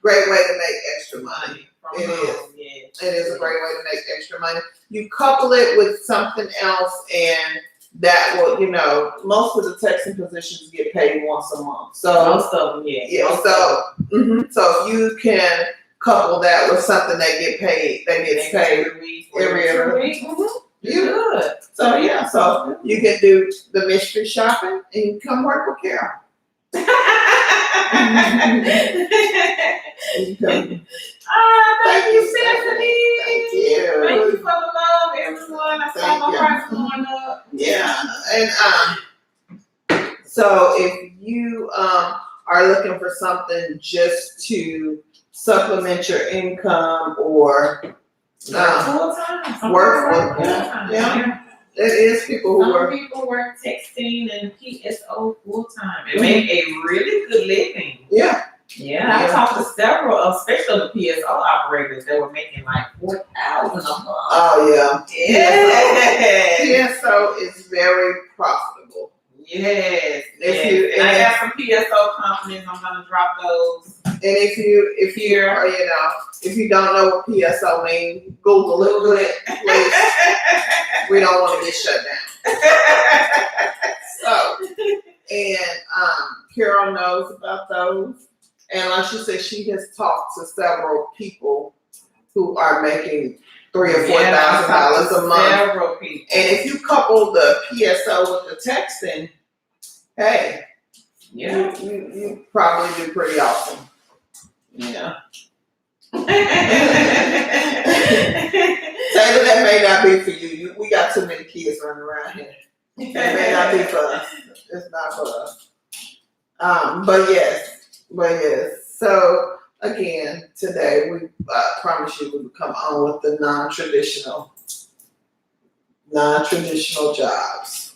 great way to make extra money. From It home, is. yes. It is a great way to make extra money. You couple it with something else, and that will, most of the texting positions get paid once a month. So, Most of them, yes. yeah. Most So, so if you can couple that with something that gets paid every week. every week. you. Good. So yeah, so you can do the mystery shopping and you come work with Carol. You come- Thank you, Stephanie. Thank you. Thank you for the love, everyone. I saw Thank my you. heart going up. Yeah, and so if you are looking for something just to supplement your income or Full time. work full time, yeah. It is people who Some work. people work texting and PSO full time and make a really good living. Yeah. Yeah, I talked to several, especially the PSO operators that were making like $4,000 a month. Oh yeah. Yeah. PSO is very profitable. Yes. If you- and I got some PSO companies. I'm gonna drop those. And if you if you don't know what PSO means, Google it, please. We don't want to get shut down. So, and Carol knows about those. And like she said, she has talked to several people who are making $3,000 or $4,000 a month. Several people. And if you couple the PSO with the texting, hey, Yeah. you probably do pretty awesome. Yeah. Taylor, that may not be for you. We got too many kids running around here. That may not be for us. It's not for us. But yes. So again, today we promise you we will come on with the non-traditional jobs.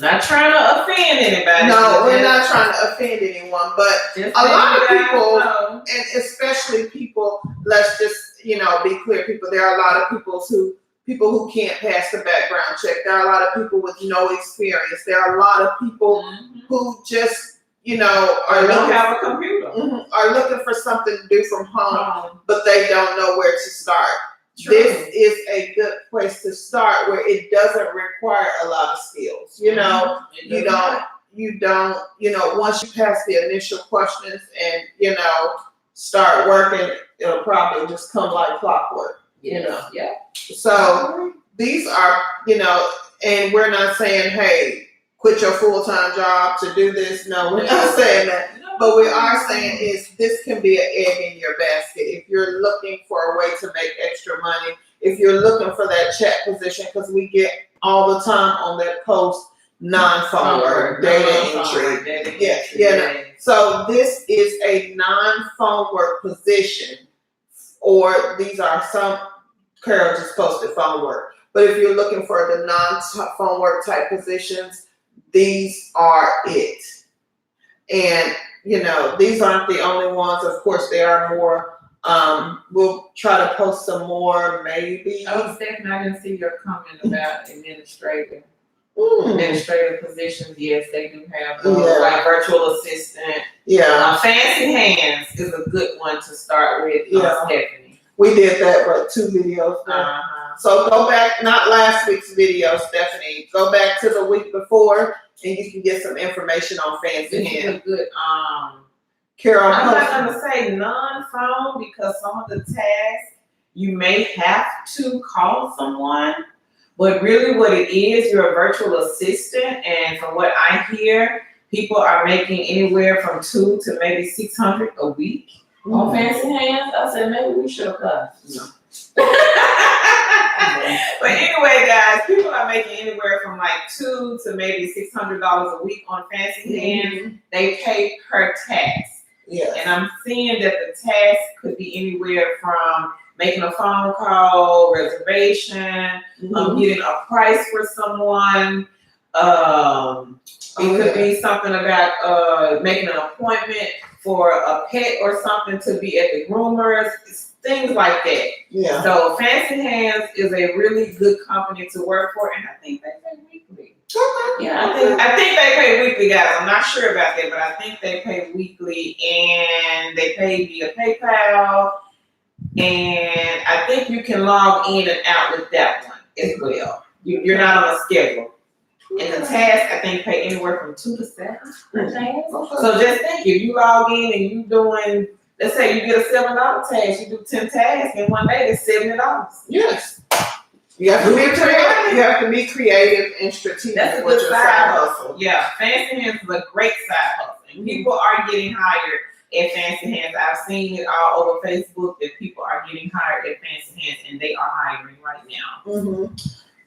Not trying to offend anybody. No, we're not trying to offend anyone, but Just a lot of letting you guys people, know. and especially people, let's just, be clear, people, there are a lot of people who can't pass the background check. There are a lot of people with no experience. There are a lot of people who just, Or are don't looking, have a computer. are looking for something to do from home, but they don't know where to start. True. This is a good place to start where it doesn't require a lot of skills. You don't, once you pass the initial questions and, start working, it'll probably just come like clockwork, Yeah. So these are, and we're not saying, hey, quit your full-time job to do this. No, we're not saying that. But we are saying is this can be an egg in your basket. If you're looking for a way to make extra money, if you're looking for that chat position, because we get all the time on that post, non-phone work, data entry. Yeah. So this is a non-phone work position, or these are some, Carol just posted phone work. But if you're looking for the non-phone work type positions, these are it. And, these aren't the only ones. Of course, there are more. We'll try to post some more, maybe. Oh, Stephanie, I didn't see your comment about administrator. administrative positions, yes, they do have those, Yeah. like virtual assistant. Yeah, Fancy Hands is a good one to start with, Yeah. Stephanie. we did that, but 2 videos there. Uh-huh. So go back, not last week's video, Stephanie. Go back to the week before, and you can get some information on Fancy This is Hands. a good, Carol, I'm not post- gonna say non-phone because some of the tasks you may have to call someone, but really what it is, you're a virtual assistant, and from what I hear, people are making anywhere from $200 to maybe $600 a week on Fancy Hands. I said maybe we should apply. No. But anyway, guys, people are making anywhere from like $200 to maybe $600 a week on Fancy Hands. They pay per task. Yes. And I'm seeing that the task could be anywhere from making a phone call, reservation, getting a price for someone. It could be something about making an appointment for a pet or something to be at the groomers, things like that. Yeah. So Fancy Hands is a really good company to work for, and I think they pay weekly. Yeah, I think they pay weekly, guys. I'm not sure about that, but I think they pay weekly, and they pay via PayPal, and I think you can log in and out with that one as well. You're not on a schedule. And the task, I think, pay anywhere from 2 to 7 per task. So just think, if you log in and you doing, let's say you get a $7 task, you do 10 tasks in one day, it's $70. Yes. You have to be creative. You have to be creative and strategic That's a with good your side hustle. Yeah, Fancy Hands is a great side hustle. And people are getting hired at Fancy Hands. I've seen it all over Facebook that people are getting hired at Fancy Hands, and they are hiring right now.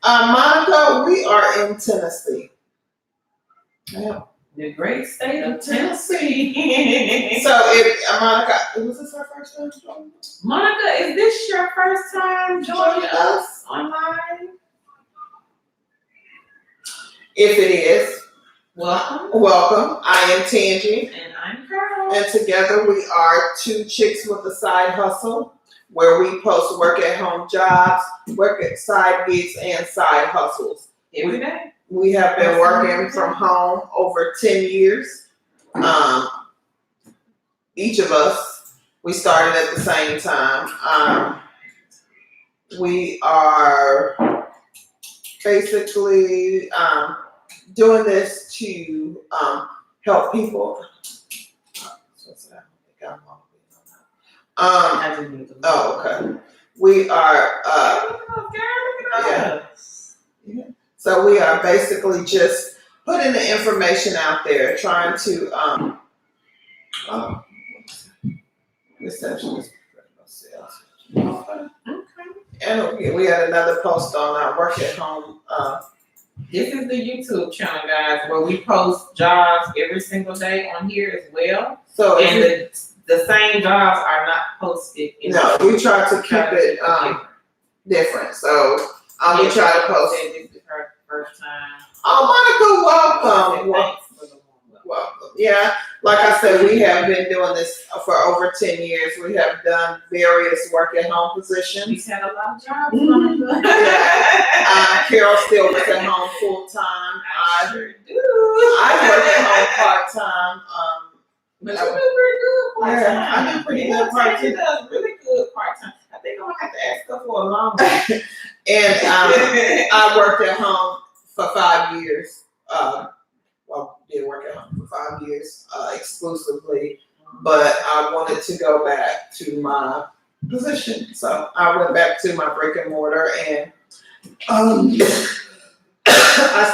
Monica, we are in Tennessee. Yeah. The great state of Tennessee. So if Monica, was this her first time joining us? Monica, is this your first time joining us online? If it is, Welcome. welcome. I am Tangi, And I'm Carol. and together we are two chicks with a side hustle, where we post work at home jobs, work at side gigs, and side hustles. Every day. We have been working from home over 10 years. Each of us, we started at the same time. We are basically doing this to help people. I didn't need to look. Oh, okay. We are yeah. So we are basically just putting the information out there, trying to receptionist. Okay. And okay, we had another post on our work at home. This is the YouTube channel, guys, where we post jobs every single day on here as well. So if And you, the same jobs are not posted. no, we try to keep it different. So we try to post. This is her first time. Oh, Monica, welcome. Thanks for the warm Welcome. Yeah, like I said, we have been doing this for over 10 years. We have done various work at home positions. We've had a lot of jobs. Carol still works at home full time. I sure do. I work at home part time. But you do pretty good part time. Yeah, I do pretty good part-time. She does really good part time. I think I'm gonna have to ask her for a long one. And I worked at home for 5 years. Did work at home for 5 years exclusively, but I wanted to go back to my position, so I went back to my brick and mortar, and I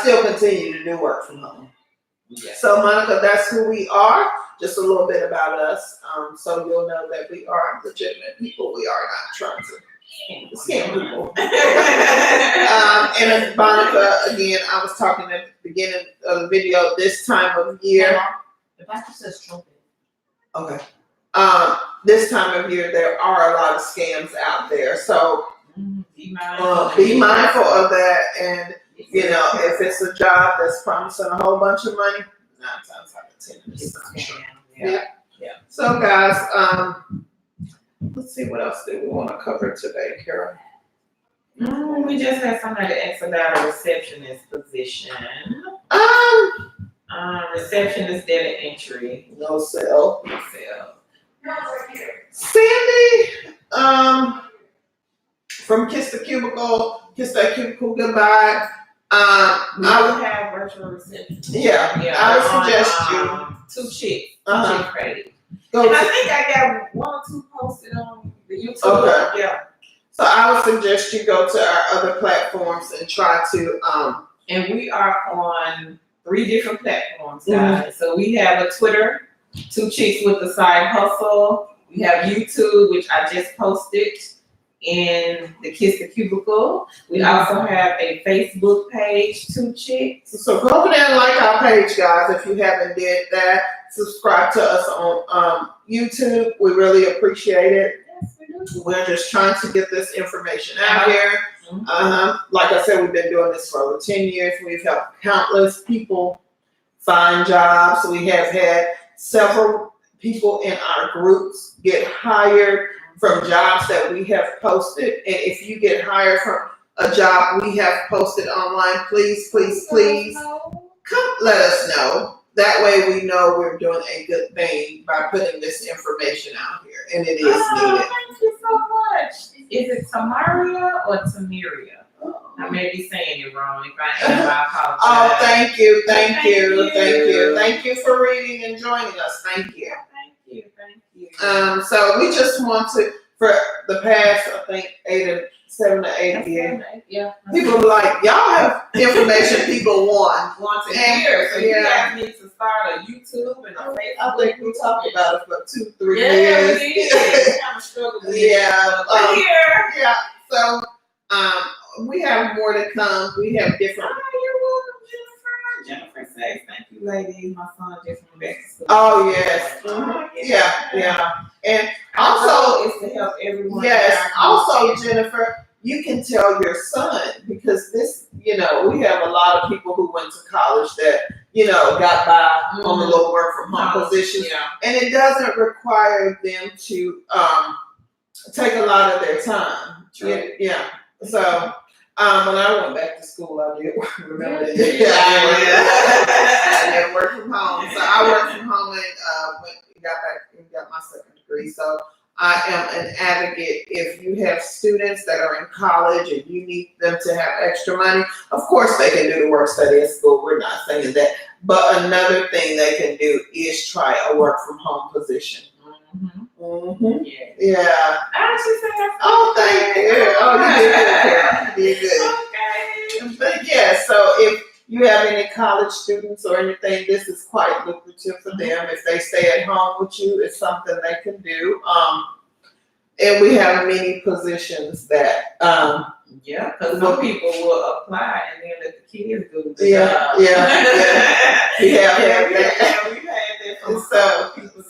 still continue to do work from home. Yeah. So Monica, that's who we are. Just a little bit about us, so you'll know that we are legitimate people. We are not trying to scam people. And Monica, again, I was talking at the beginning of the video, this time of year. If I just says trumpet. Okay. This time of year, there are a lot of scams out there. So Be mindful. be mindful of that. And, you know, if it's a job that's promising a whole bunch of money, 9 times out of 10, it's not true. Yeah. So, guys, let's see what else do we want to cover today, Carol. We just had somebody ask about a receptionist position. Receptionist data entry. No sell. Myself. Sandy, from Kiss the Cubicle, goodbye. We I would have virtual reception. Yeah, I would suggest you Two chicks. Uh-huh. Page. go And I to, think I got one or two posted on the YouTube. Okay. Yeah. so I would suggest you go to our other platforms and try to And we are on 3 different platforms, guys. So we have a Twitter, Two Chicks with the Side Hustle. We have YouTube, which I just posted in the Kiss the Cubicle. We also have a Facebook page, Two Chicks. so go over there and like our page, guys, if you haven't did that. Subscribe to us on YouTube. We really appreciate it. Yes, we do. We're just trying to get this information out here. Like I said, we've been doing this for over 10 years. We've helped countless people find jobs. We have had several people in our groups get hired from jobs that we have posted. And if you get hired from a job we have posted online, please come let us know. That way we know we're doing a good thing by putting this information out here. And it is needed. Thank you so much. Is it Tamaria or Tamiria? I may be saying it wrong. If I am, I apologize. Oh, thank you. you. Thank you for reading and joining us. Thank you. Thank you. So we just want to, for the past, I think, 7 to 8 years, Yeah. people are like, y'all have information people want. Want to And- hear. So you yeah. guys need to start a YouTube and a Facebook. I think we talked about it for 2-3 Yeah, years. we did. Kind of struggle with it. Yeah, But here. Yeah, so we have more to come. We have different. Oh, you're welcome, Jennifer. Jennifer says, thank you, ladies. My son just went back to school. Oh yes, Oh, yeah, and Our goal also is to help everyone. yes, also Jennifer, you can tell your son because this, we have a lot of people who went to college that got by on the little work from home positions, Yeah. and it doesn't require them to take a lot of their time. True. Yeah. So when I went back to school, I did remember that. I did work from home. So I worked from home and got back and got my second degree. So I am an advocate. If you have students that are in college and you need them to have extra money, of course they can do the work study at school. We're not saying that. But another thing they can do is try a work from home position. Yeah. Yeah. I should say that. Oh, thank you. Oh, you did good. You did good. Okay. But yeah, so if you have any college students or anything, this is quite lucrative for them. If they stay at home with you, it's something they can do. And we have many positions that Yeah, because some people will apply and then let the kids do the Yeah, job. yeah. We have had that. We've had that from So, people.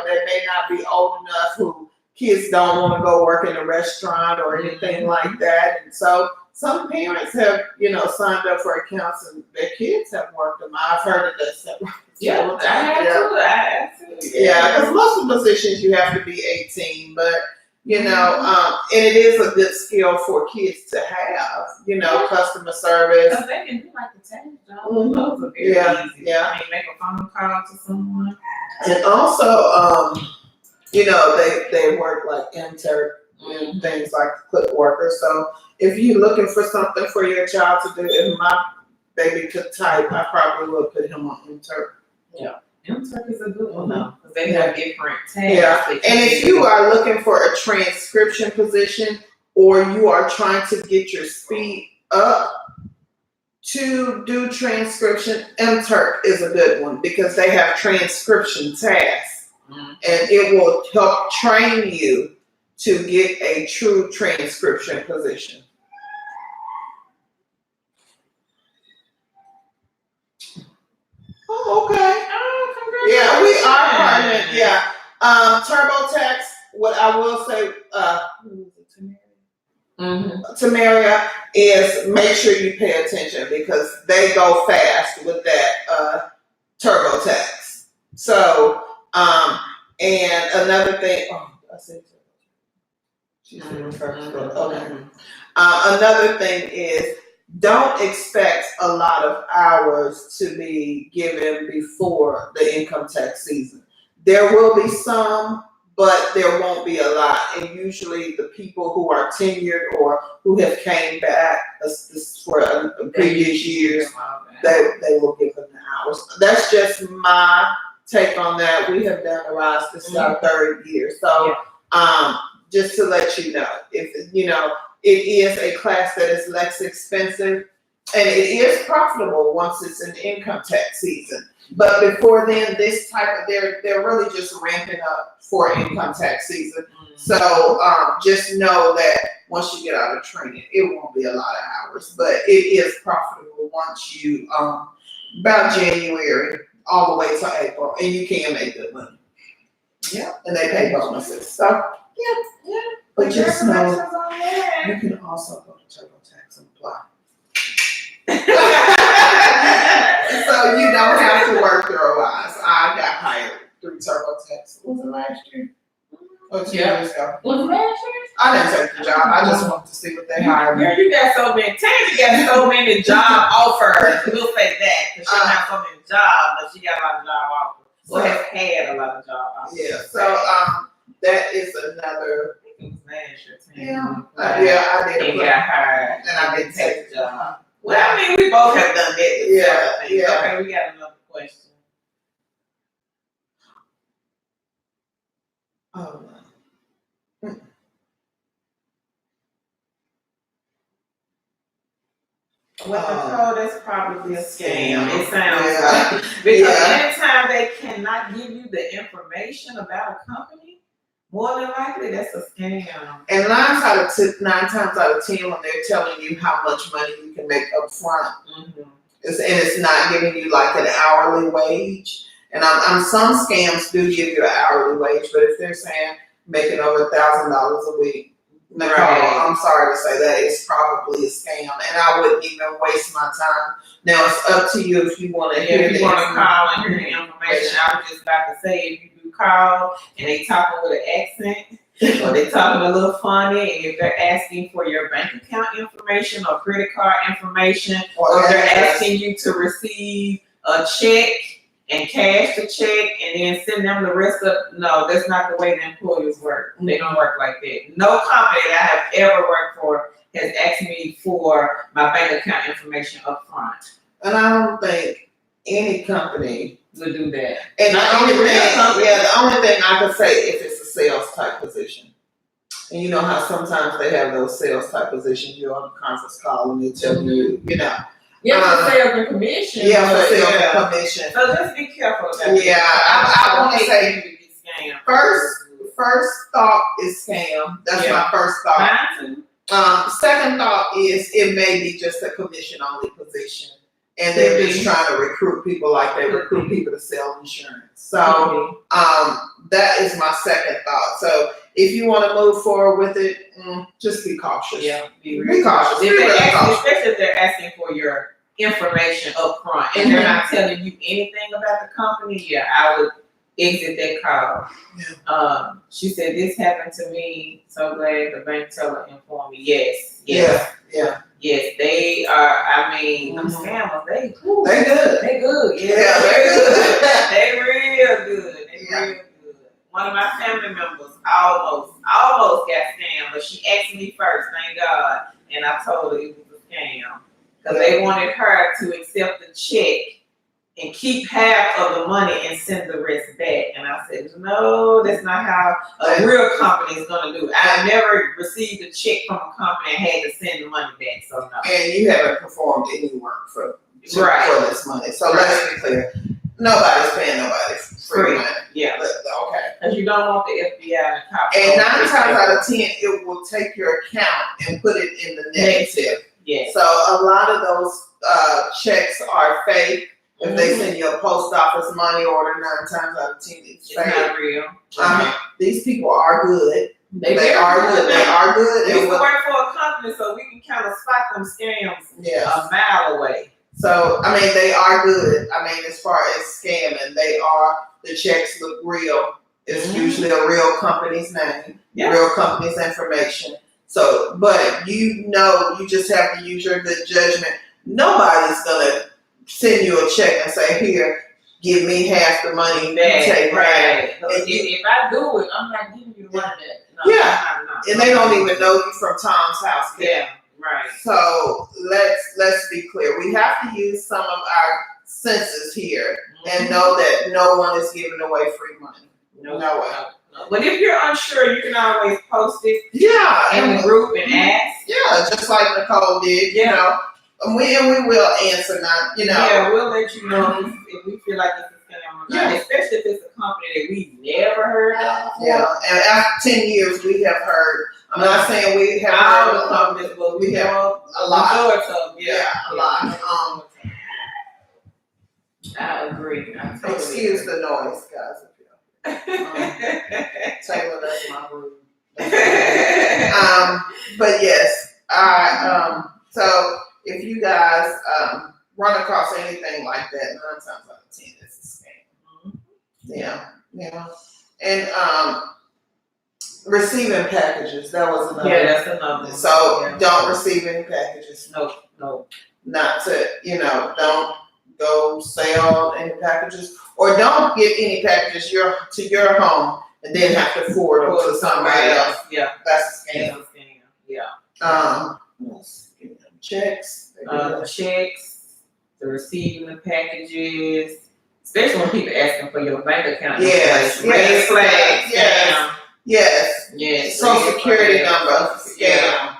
they may not be old enough who kids don't want to go work in a restaurant or anything like that. And so some parents have, signed up for accounts and their kids have worked them. I've heard of this. Yeah, I had to. Yeah, because most of the positions you have to be 18, but and it is a good skill for kids to have, customer service. Because they can do like the tax job. Those are very easy. Yeah. I mean, make a phone call to someone. And also, they work like intern and things like clip workers. So if you're looking for something for your child to do, if my baby could type, I probably would put him on intern. Intern is a good one though, because they have different tasks. Yeah, and if you are looking for a transcription position or you are trying to get your speed up to do transcription, MTurk is a good one because they have transcription tasks and it will help train you to get a true transcription position. Oh, okay. Yeah, we are partnered. Yeah. TurboTax, what I will say, Tamaria, is make sure you pay attention because they go fast with that TurboTax. So, and another thing, I said She said refer to, okay. Another thing is, don't expect a lot of hours to be given before the income tax season. There will be some, but there won't be a lot. And usually the people who are tenured or who have came back for previous years, they will give them the hours. That's just my take on that. We have done Arise, this is our third year. So just to let you know, if you know, it is a class that is less expensive and it is profitable once it's an income tax season. But before then, this type of they're really just ramping up for income tax season. So just know that once you get out of training, it won't be a lot of hours, but it is profitable once you about January all the way to April, and you can make good money. Yeah, and they pay bonuses. So yeah. But just know you can also go to TurboTax and apply. So you don't have to work through Arise. I got hired through TurboTax. Was it last year? Or 2 years ago? Was it last year? I didn't take the job. I just wanted to see what they hired me. Girl, you got so many. Tammy got so many job offers. We'll say that because she don't have so many jobs, but she got a lot of job offers. Or has had a lot of job offers. Yeah. So that is another. It was last year, Tammy. Yeah, I did. And got hired, And I didn't take the job. Well, I mean, we both have done that. Yeah. Okay, we got another question. Oh. Well, Nicole, that's probably a scam. Scam. It sounds Yeah. like. Because anytime they cannot give you the information about a company, more than likely that's a scam. And 9 times out of 10, when they're telling you how much money you can make up front, it's not giving you like an hourly wage. And some scams do give you an hourly wage, but if they're saying making over $1,000 a week, Nicole, I'm sorry to say that it's probably a scam, and I wouldn't even waste my time. Now it's up to you if you want to hear If you want to call and hear the information, I was just about to say, if you do call and they talking with an accent or they talking a little funny, and if they're asking for your bank account information or credit card information, or they're asking you to receive a check and cash the check and then send them the rest of, no, that's not the way the employers work. They don't work like that. No company that I have ever worked for has asked me for my bank account information up front. And I don't think any company Would do that. And Not the only even real thing, company. the only thing I could say if it's a sales type position, and you know how sometimes they have those sales type positions, you're on a conference call and they tell you, you know. Yeah, for sales and commission. Yeah, for sales yeah. and commission. So just be careful about that. Yeah, I want to say you get scammed. first thought is scam. That's Yeah. my first thought. Mine too. Second thought is it may be just a commission only position, and they're just trying to recruit people like they recruit people to sell insurance. So that is my second thought. So if you want to move forward with it, just be cautious. Yeah, be Be cautious. If Be they're really asking, cautious. especially if they're asking for your information up front and they're not telling you anything about the company, yeah, I would exit that call. She said, this happened to me. So glad the bank teller informed me. Yes. Yeah. Yes, they are. I mean, them scammers, they good. They good. They good. Yeah, they good. They real good. They real good. One of my family members almost got scammed, but she asked me first, thank God, and I told her it was a scam. Because they wanted her to accept the check and keep half of the money and send the rest back. And I said, no, that's not how a real company is going to do it. I never received a check from a company and had to send the money back, so no. And you haven't performed any work for Right. this money. So let's be clear. Nobody's paying nobody free money. Yeah. Okay. Because you don't want the FBI to cop. And 9 times out of 10, it will take your account and put it in the negative. Yes. So a lot of those checks are fake. If they send you a post office money order, 9 times out of 10, it's It's fake. not real. These people are good. They are good. They are good. We And used to what- work for a company, so we can kind of spot them scams Yes. a mile away. So, I mean, they are good. I mean, as far as scamming, the checks look real. It's usually a real company's name. Yeah. real company's information. So, but you just have to use your good judgment. Nobody's gonna send you a check and say, "Here, give me half the money, you take half." Right. And If I do it, I'm not giving you one of that. No, Yeah. I'm not. And they don't even know you from Tom's house. Yeah, right. So let's be clear. We have to use some of our senses here and know that no one is giving away free money. No way. No. But if you're unsure, you can always post it Yeah, in the group and ask. Yeah, just like Nicole did. You know, and we will answer. Not Yeah, we'll let you know if we feel like it's a scam or not. Yeah. Especially if it's a company that we've never heard of. Yeah, and after 10 years, we have heard. I'm not saying we have All heard the of companies, but we have have a lot. majority of them. Yeah, a lot. I agree. I totally Excuse agree. the noise, guys. Taylor, that's my room. But yes, so if you guys run across anything like that, 9 times out of 10, it's a scam. Yeah. And receiving packages, that was another. Yeah, that's another one. So don't receive any packages. No. Not to, don't go sell any packages, or don't get any packages to your home and then have to forward them to somebody else. Yeah. That's a That's scam. a scam. Yeah. Checks. Checks, the receiving the packages, especially when people asking for your bank account. Yes, information. Red flag. Yes. Yes. Social red security flag. number. Yeah.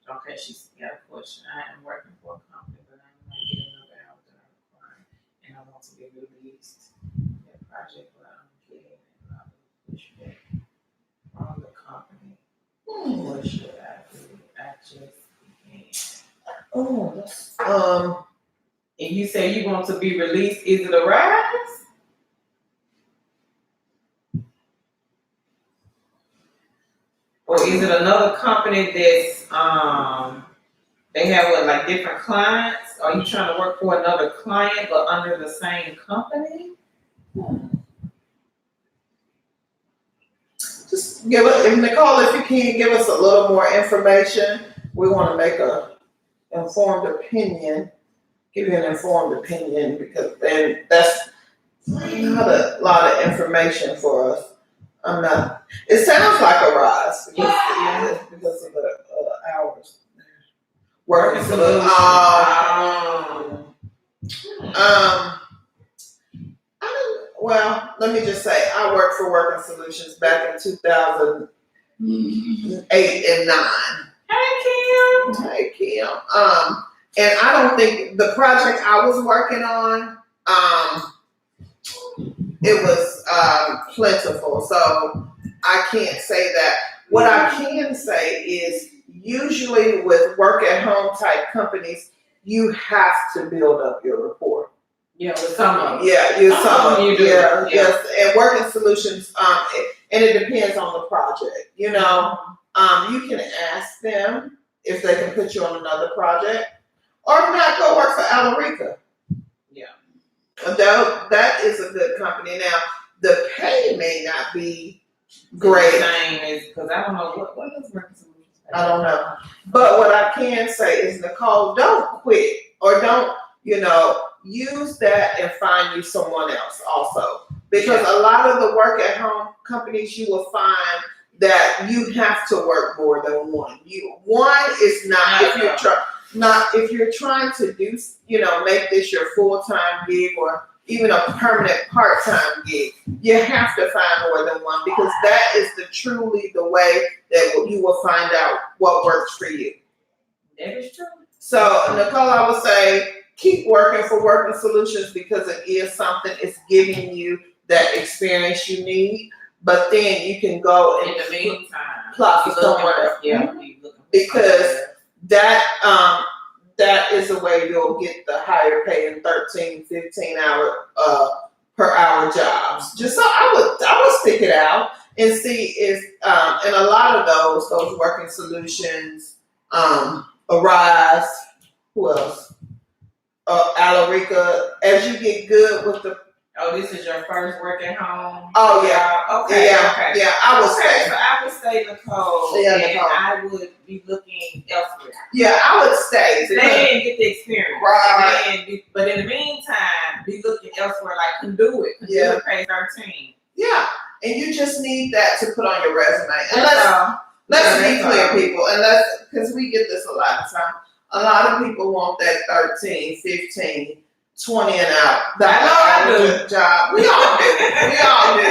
Okay, she's got a question. I am working for a company, but I'm not getting enough hours that I require, and I want to be released. That project, but I'm getting a lot of pushback from the company. What should I do? I just can't. Oh, And you say you want to be released, is it a rise? Or is it another company that's they have like different clients? Are you trying to work for another client but under the same company? just give us, Nicole, if you can give us a little more information. We want to make a informed opinion. Give you an informed opinion because then that's not a lot of information for us. It sounds like a rise because of the hours. Working for the well, let me just say I worked for Working Solutions back in 2008 and 9. Hey Kim. And I don't think the project I was working on, it was plentiful. So I can't say that. What I can say is usually with work at home type companies, you have to build up your report. Yeah, with some of them. Yeah, some of them. You do. Yeah, yes. And Working Solutions, and it depends on the project. You can ask them if they can put you on another project, or if not, go work for Alarica. Yeah. That is a good company. Now, the pay may not be great. Same as because I don't know what does Working Solutions pay? I don't know. But what I can say is, Nicole, don't quit or don't, use that and find you someone else also. Because a lot of the work at home companies, you will find that you have to work more than one. One is not if you're trying to do, make this your full-time gig or even a permanent part-time gig, you have to find more than one because that is truly the way that you will find out what works for you. That is true. So, Nicole, I would say keep working for Working Solutions because it is something, it's giving you that experience you need, but then you can go In the meantime, apply for somewhere else. Yeah, Because that is the way you'll get the higher paying 13, 15 hour per hour jobs. Just so I would stick it out and see if and a lot of those Working Solutions, Arise, who else? Alarica, as you get good with the Oh, this is your first work at home? Oh, yeah. Okay, Yeah, okay. yeah, I would Okay, say. so I would stay Nicole, Yeah, and Nicole. I would be looking elsewhere. Yeah, I would stay. Stay and get the experience. Right. And then but in the meantime, be looking elsewhere like Conduit. Yeah. Conduit pays 13. Yeah, and you just need that to put on your resume. And That's all. let's Yeah, be that's clear, all. people, and because we get this a lot of time. A lot of people want that 13, 15, 20 and out. I know I do. Job. We all do. We all do.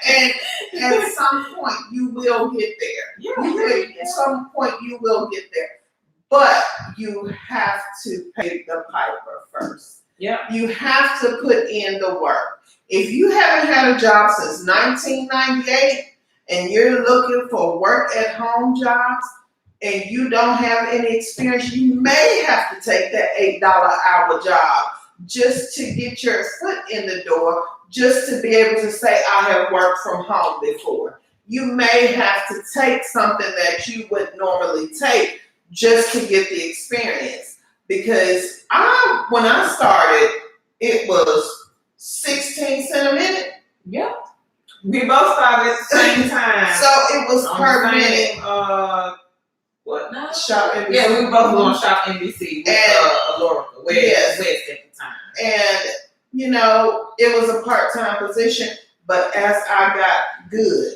And at some point, you will get there. Yeah. At some point, you will get there. But you have to pay the piper first. Yeah. You have to put in the work. If you haven't had a job since 1998 and you're looking for work at home jobs and you don't have any experience, you may have to take that $8 an hour job just to get your foot in the door, just to be able to say, I have worked from home before. You may have to take something that you would normally take just to get the experience. Because when I started, it was 16 cents a minute. Yeah. We both started at the same time. So it was per minute. What? No. Shop NBC. Yeah, we were both on Shop NBC with Alorica, Yes. West at the time. And, it was a part-time position, but as I got good,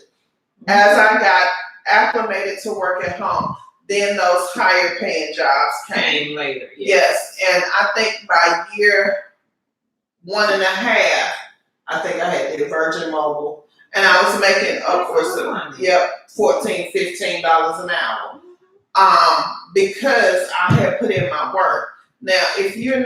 as I got acclimated to work at home, then those higher paying jobs came. Later. Yes, and I think by year 1.5, I think I had the Virgin Mobile, and I was making upwards of $14, $15 an hour. Because I had put in my work. Now, if you're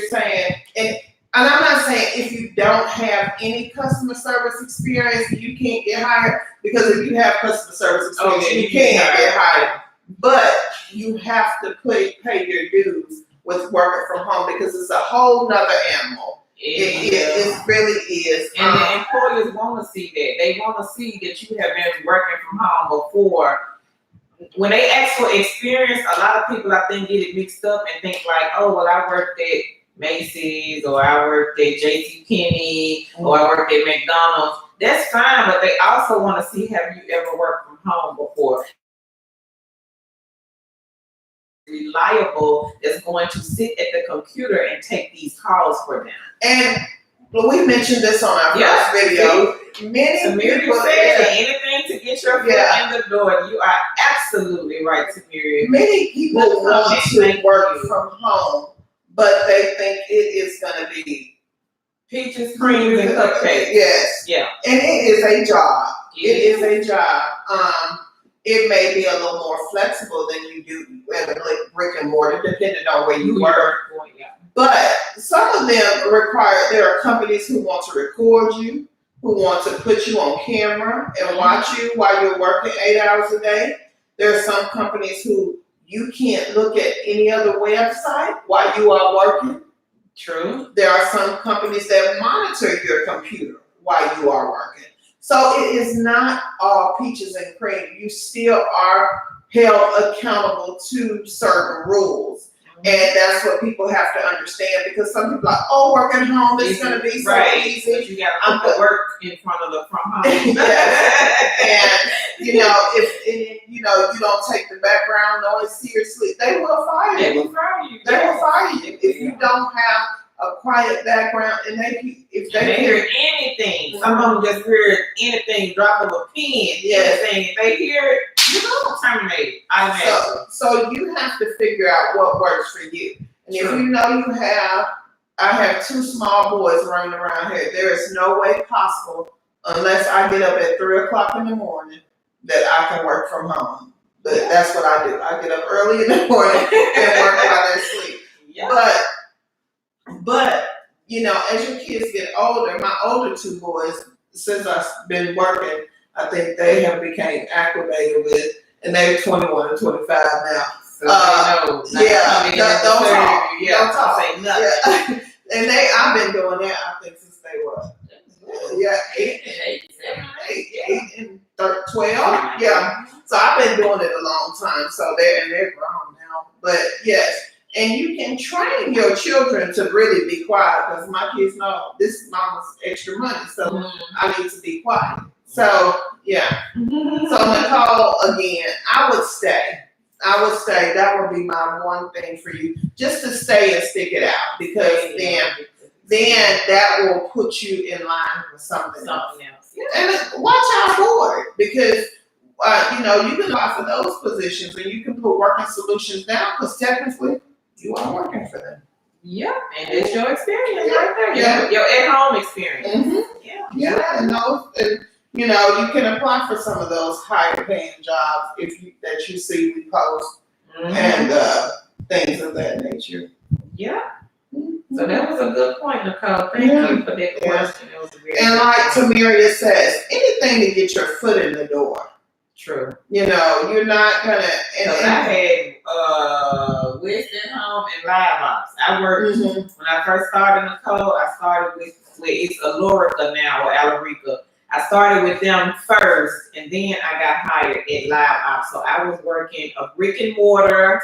saying, and I'm not saying if you don't have any customer service experience, you can't get hired, because if you have customer service experience, you can get hired. But you have to pay your dues with working from home, because it's a whole nother animal. It really is. And the employers want to see that. They want to see that you have been working from home before. When they ask for experience, a lot of people, I think, get it mixed up and think like, oh, well, I worked at Macy's, or I worked at JCPenney, or I worked at McDonald's. That's fine, but they also want to see, have you ever worked from home before? Reliable, that's going to sit at the computer and take these calls for them. And we mentioned this on our first video. Many people said anything to get your foot in the door. You are absolutely right, Tamiria. Many people want to work from home, but they think it is going to be peaches, creams, and cupcakes. Yes. Yeah. And it is a job. It is a job. It may be a little more flexible than you do at a brick and mortar, depending on where you work. But some of them there are companies who want to record you, who want to put you on camera and watch you while you're working 8 hours a day. There are some companies who you can't look at any other website while you are working. True. There are some companies that monitor your computer while you are working. So it is not all peaches and cream. You still are held accountable to certain rules. And that's what people have to understand, because some people are like, oh, working home is going to be so easy. But you got to put the work in front of the from home. Yes. And, if you don't take the background noise seriously, they will fire you. They will fire you. They will fire you if you don't have a quiet background, and if they hear anything. Some of them just hear anything, drop of a pen, anything. If they hear it, you don't terminate it automatically. So you have to figure out what works for you. And if you know I have 2 small boys running around here. There is no way possible, unless I get up at 3 o'clock in the morning, that I can work from home. But that's what I do. I get up early in the morning and work while they're asleep. Yeah. But as your kids get older, my older 2 boys, since I've been working, I think they have become acclimated with, and they're 21 and 25 now. So don't talk. Say nothing. Yeah. And I've been doing that, I think, since they were 8 and 12. Yeah. So I've been doing it a long time. So they're grown now. But yes, and you can can train your children to really be quiet because my kids know this is mama's extra money, so I need to be quiet. So yeah. So Nicole, again, I would stay. That would be my one thing for you, just to stay and stick it out, because then that will put you in line for something else. And watch out for it, because you can apply for those positions and you can put working solutions down because technically you are working for them. Yeah, and it's your experience right there. Yeah. Your at-home experience. Mm-hmm. Yeah. And you can apply for some of those higher paying jobs that you see we post and things of that nature. Yeah. So that was a good point, Nicole. Thank you for that question. It was very and like Tamiria says, anything to get your foot in the door. True. You're not gonna. And I had West at Home and Live Ops. I worked when I first started Nicole. I started with it's Alorica now or Alorica. I started with them first, and then I got hired at Live Ops. So I was working a brick and mortar,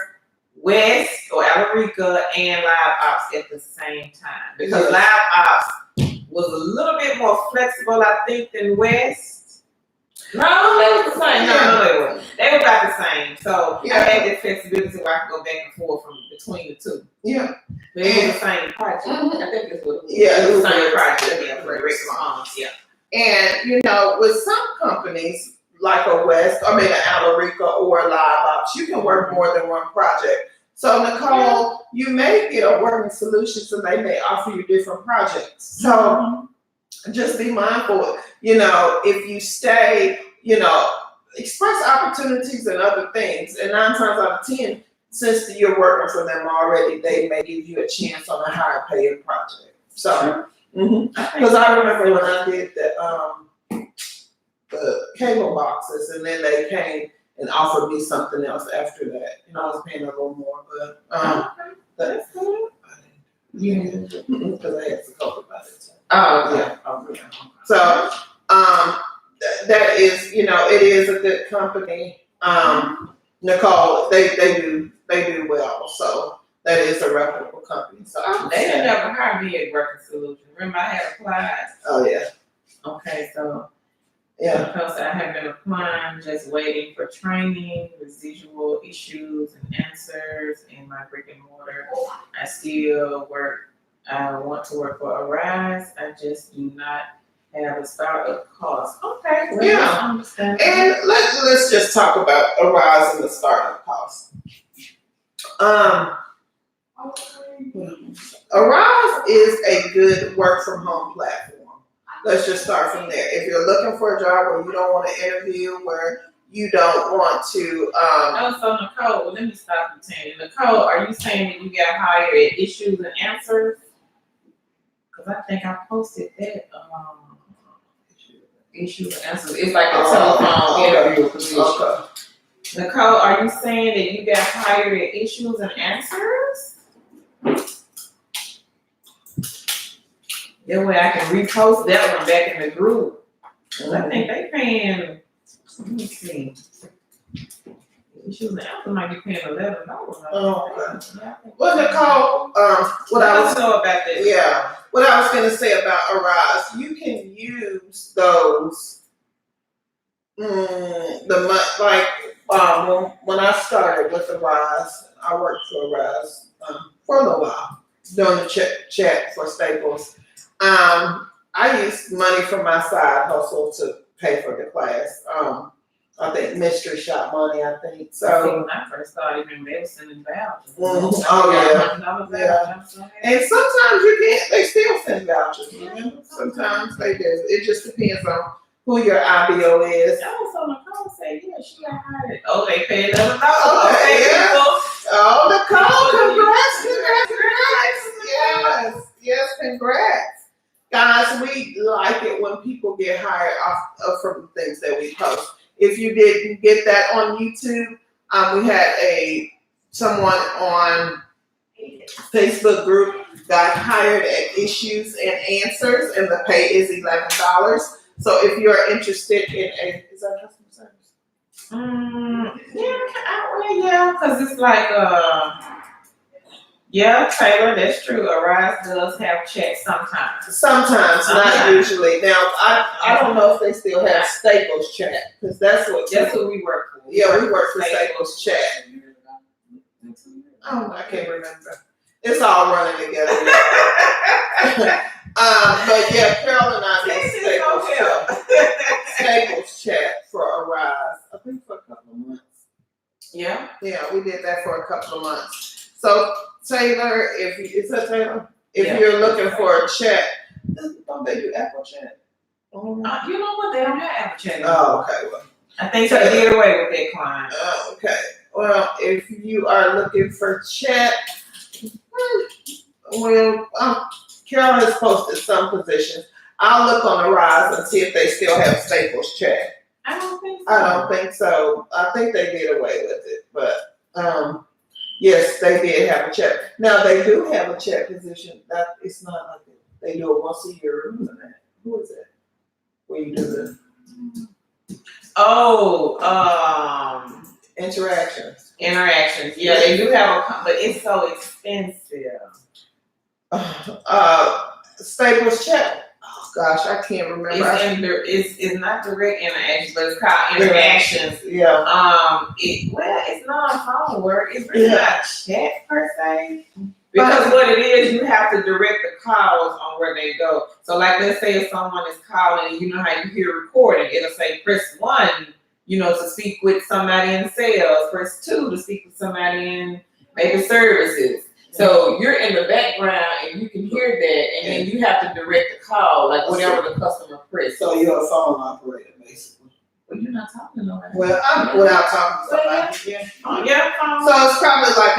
West or Alorica, and Live Ops at the same time, because Live Ops was a little bit more flexible, I think, than West. No, they were the same. No, they were about the same. So I had that flexibility where I could go back and forth from between the two. Yeah. But it was the same project. I think that's what it was. Yeah, it was the same project. For regular homes. Yeah. And with some companies like a West, an Alorica or a Live Ops, you can work more than one project. So Nicole, you may get a working solutions and they may offer you different projects. So just be mindful, if you stay, express opportunities and other things. And 9 times out of 10, since you're working for them already, they may give you a chance on a higher paying project. So, because I remember when I did the cable boxes, and then they came and offered me something else after that. I was paying a little more, but that's cool. Because I had to cope about it. So, that is, it is a good company. Nicole, they do well. So that is a reputable company. So they didn't ever hire me at Working Solutions. Remember, I had applied. Oh yeah. Okay, so because I have been applying, just waiting for training, residual issues and answers in my brick and mortar. I still work. I want to work for Arise. I just do not have a startup cost. Okay. Well, and let's just talk about Arise and the startup cost. Arise is a good work from home platform. Let's just start from there. If you're looking for a job where you don't want to interview, where you don't want to. So Nicole, let me stop you, Tanya. Nicole, are you saying that you got hired at Issues and Answers? Because I think I posted that. Issues and Answers. It's like a telephone interview position. Okay. Nicole, are you saying that you got hired at Issues and Answers? That way I can repost that one back in the group. I think they paying, let me see. Issues and Answers might be paying $11. Oh, okay. Well, Nicole, what I was know about that. Yeah. What I was going to say about Arise, you can use those. When I started with Arise, I worked for Arise for a little while doing the check for Staples. I used money from my side hustle to pay for the class. I think mystery shop money. I think so. When I first started, they were sending vouchers. And sometimes you can't. They still send vouchers. Sometimes they do. It just depends on who your IBO is. I was on the call saying, she got hired. Oh, they paid $11. Okay, Oh, Nicole, congrats. Yes, congrats. Guys, we like it when people get hired off from the things that we post. If you didn't get that on YouTube, we had someone on Facebook group got hired at Issues and Answers, and the pay is $11. So if you're interested in is that customer service? Yeah, because it's like Yeah, Taylor, that's true. Arise does have checks sometimes. Sometimes, not Sometimes. usually. Now, I don't know if they still have Staples Chat, because that's what. That's what we work for. Yeah, we work for Staples Chat. Oh, I can't remember. It's all running together. But yeah, Carol and I did Staples Chat for Arise. I think for a couple of months. Yeah. Yeah, we did that for a couple of months. So Taylor, is that Taylor? If Yeah. you're looking for a chat, don't they do Apple Chat? You know what? They don't have Apple Chat. Oh, okay. Well, I think they did away with that client. okay. Well, if you are looking for chat, well, Carol has posted some positions. I'll look on Arise and see if they still have Staples Chat. I don't think so. I don't think so. I think they did away with it, but yes, they did have a chat. Now they do have a chat position. That it's not like they do it once a year. Who is it? Where you do the interactions? Interactions. Yeah, they do have but it's so expensive. Staples Chat. Oh gosh, I can't remember. It's not direct interactions, but it's called interactions. Yeah. It's not a phone work. It's really not chat per se. Because what it is, you have to direct the calls on where they go. So like, let's say if someone is calling, you know how you hear recording, it'll say press 1, to speak with somebody in sales, press 2 to speak with somebody in maybe services. So you're in the background and you can hear that, and then you have to direct the call, like whatever the customer pressed. So you're a phone operator, basically. Well, you're not talking to nobody. Well, I'm without talking to somebody. Yeah. So it's probably like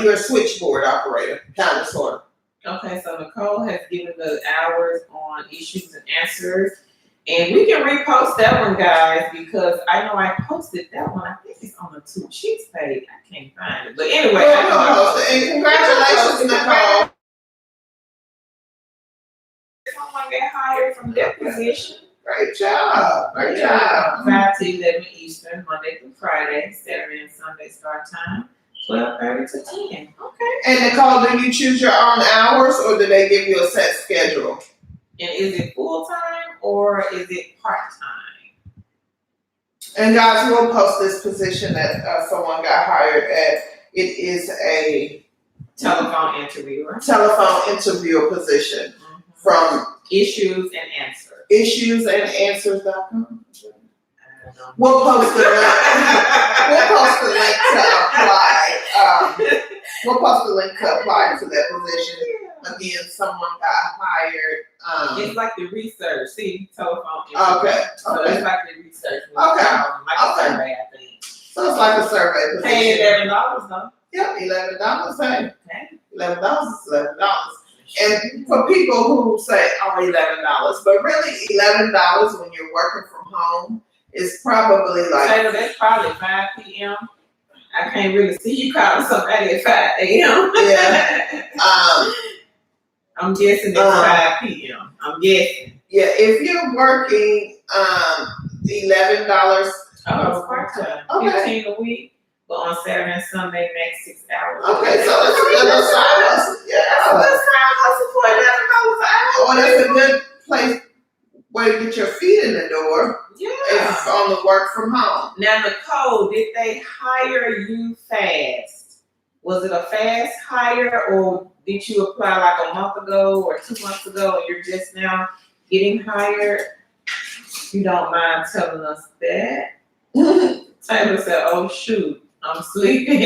you're a switchboard operator, kind of, sort of. Okay, so Nicole has given the hours on issues and answers. And we can repost that one, guys, because I know I posted that one. I think it's on the 2 Cheeks page. I can't find it. But anyway, I know I posted it. And congratulations, Nicole. Someone got hired from that position. Great job. Great job. 5 to 11 Eastern, Monday through Friday, Saturday and Sunday start time, 12:30 to 10. Okay. And Nicole, do you choose your own hours or do they give you a set schedule? And is it full time or is it part time? And guys, we'll post this position that someone got hired at. It is a Telephone interviewer. Telephone interviewer position from Issues and Answers. issuesandanswers.com. We'll post the link. We'll post the link to apply. We'll post the link to apply to that position. Again, someone got hired. It's like the research. See, telephone. Okay. So it's like the research. Okay. Like a survey, I think. So it's like a survey position. Paying $11 though. Yep, $11. Hey, Okay. $11 is $11. And for people who say, oh, $11, but really $11 when you're working from home is probably like. Taylor, that's probably 5 p.m. I can't really see you calling somebody at 5 a.m. Yeah. I'm guessing it's 5 p.m. I'm guessing. Yeah, if you're working $11. Oh, it's part time. Okay. 15 a week, but on Saturday and Sunday, next 6 hours. Okay, so that's a good little side hustle. Yeah. That's a good side hustle for $11 an hour. Well, that's a good place way to get your feet in the door. Yeah. It's on the work from home. Now, Nicole, did they hire you fast? Was it a fast hire, or did you apply like a month ago or 2 months ago and you're just now getting hired? You don't mind telling us that? Taylor said, oh shoot, I'm sleeping.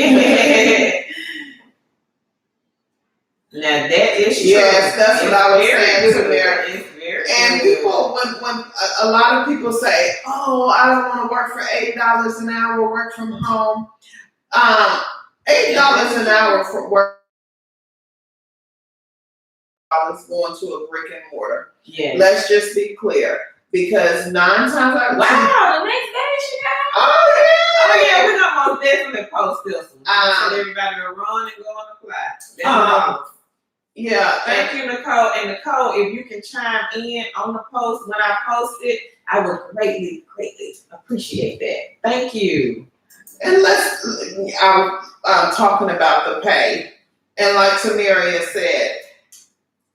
Now that is true. Yes, that's what I was saying to Mary. It's very And good. people, when a lot of people say, oh, I don't want to work for $8 an hour, work from home. $8 an hour for work is going to a brick and mortar. Yeah. Let's just be clear. Because 9 times out of 10. Wow, the next day she got. Oh yeah, we're gonna most definitely post this one. I want everybody to run and go and apply. Yeah. Thank you, Nicole. And Nicole, if you can chime in on the post when I post it, I would greatly, greatly appreciate that. Thank you. And I'm talking about the pay. And like Tamaria said,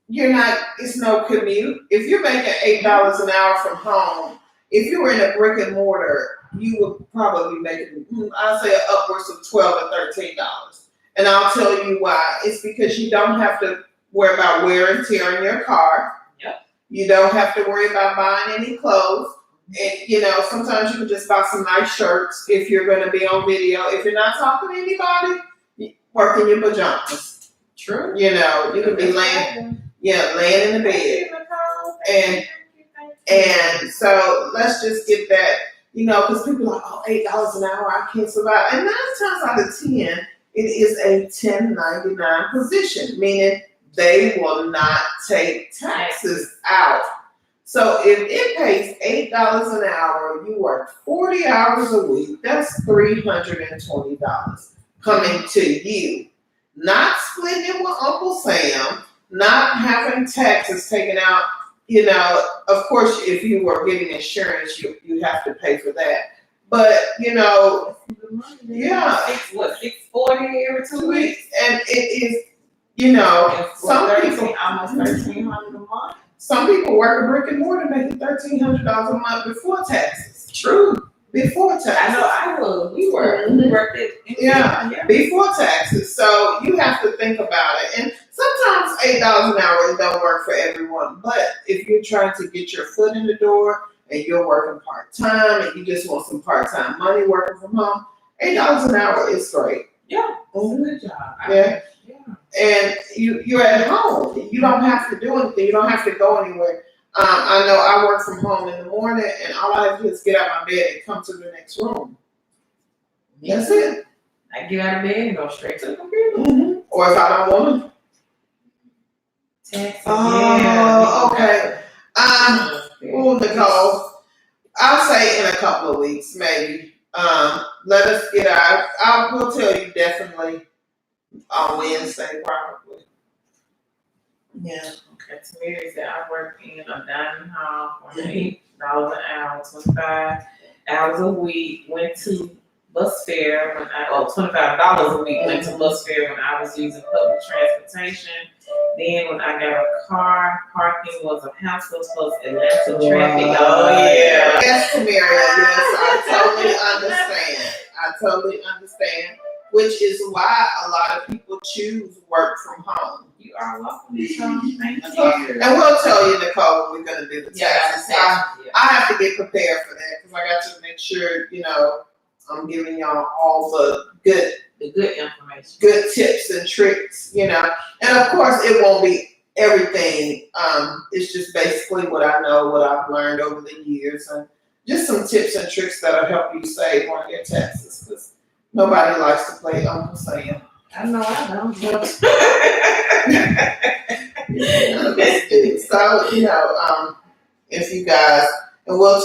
it's no commute. If you're making $8 an hour from home, if you were in a brick and mortar, you would probably be making, I'd say, upwards of $12 or $13. And I'll tell you why. It's because you don't have to worry about wear and tear in your car. Yep. You don't have to worry about buying any clothes. And, sometimes you can just buy some nice shirts if you're going to be on video. If you're not talking to anybody, work in your pajamas. True. You could be laying in the bed. And so let's just get that, because people are like, oh, $8 an hour, I can't survive. And 9 times out of 10, it is a 1099 position, meaning they will not take taxes out. So if it pays $8 an hour, you work 40 hours a week, that's $320 coming to you. Not splitting it with Uncle Sam, not having taxes taken out. Of course, if you were getting insurance, you have to pay for that. But, yeah. $640 every 2 weeks? And it is, some people, almost $1,300 a month. Some people work a brick and mortar making $1,300 a month before taxes. True. Before taxes. I know I was. We worked it. Yeah. Before taxes. So you have to think about it. And sometimes $8 an hour don't work for everyone. But if you're trying to get your foot in the door and you're working part-time and you just want some part-time money working from home, $8 an hour is great. Yeah. Good job. Yeah. And you're at home. You don't have to do anything. You don't have to go anywhere. I know I work from home in the morning, and all I have to do is get out of my bed and come to the next room. That's it. I get out of bed and go straight to the computer. Mm-hmm. Or if I don't want to. Text. Okay. Nicole, I'll say in a couple of weeks, maybe. Let us get out. I will tell you definitely on Wednesday, probably. Yeah. Okay, Tamiri said I work in a dining hall for $8 an hour, 25 hours a week. Went to bus fare $25 a week. Went to bus fare when I was using public transportation. Then when I got a car, parking was a hassle plus Atlanta traffic. Wow. Oh yeah. Yes, Tamaria. Yes, I totally understand. Which is why a lot of people choose work from home. You are welcome, Nicole. Thank you. And we'll tell you, Nicole, when we're going to do the taxes. Yeah. I have to get prepared for that because I got to make sure, I'm giving y'all all the good information. Good tips and tricks, And of course, it won't be everything. It's just basically what I know, what I've learned over the years, and just some tips and tricks that'll help you save on your taxes because nobody likes to play Uncle Sam. I know I don't. So, if you guys, and we'll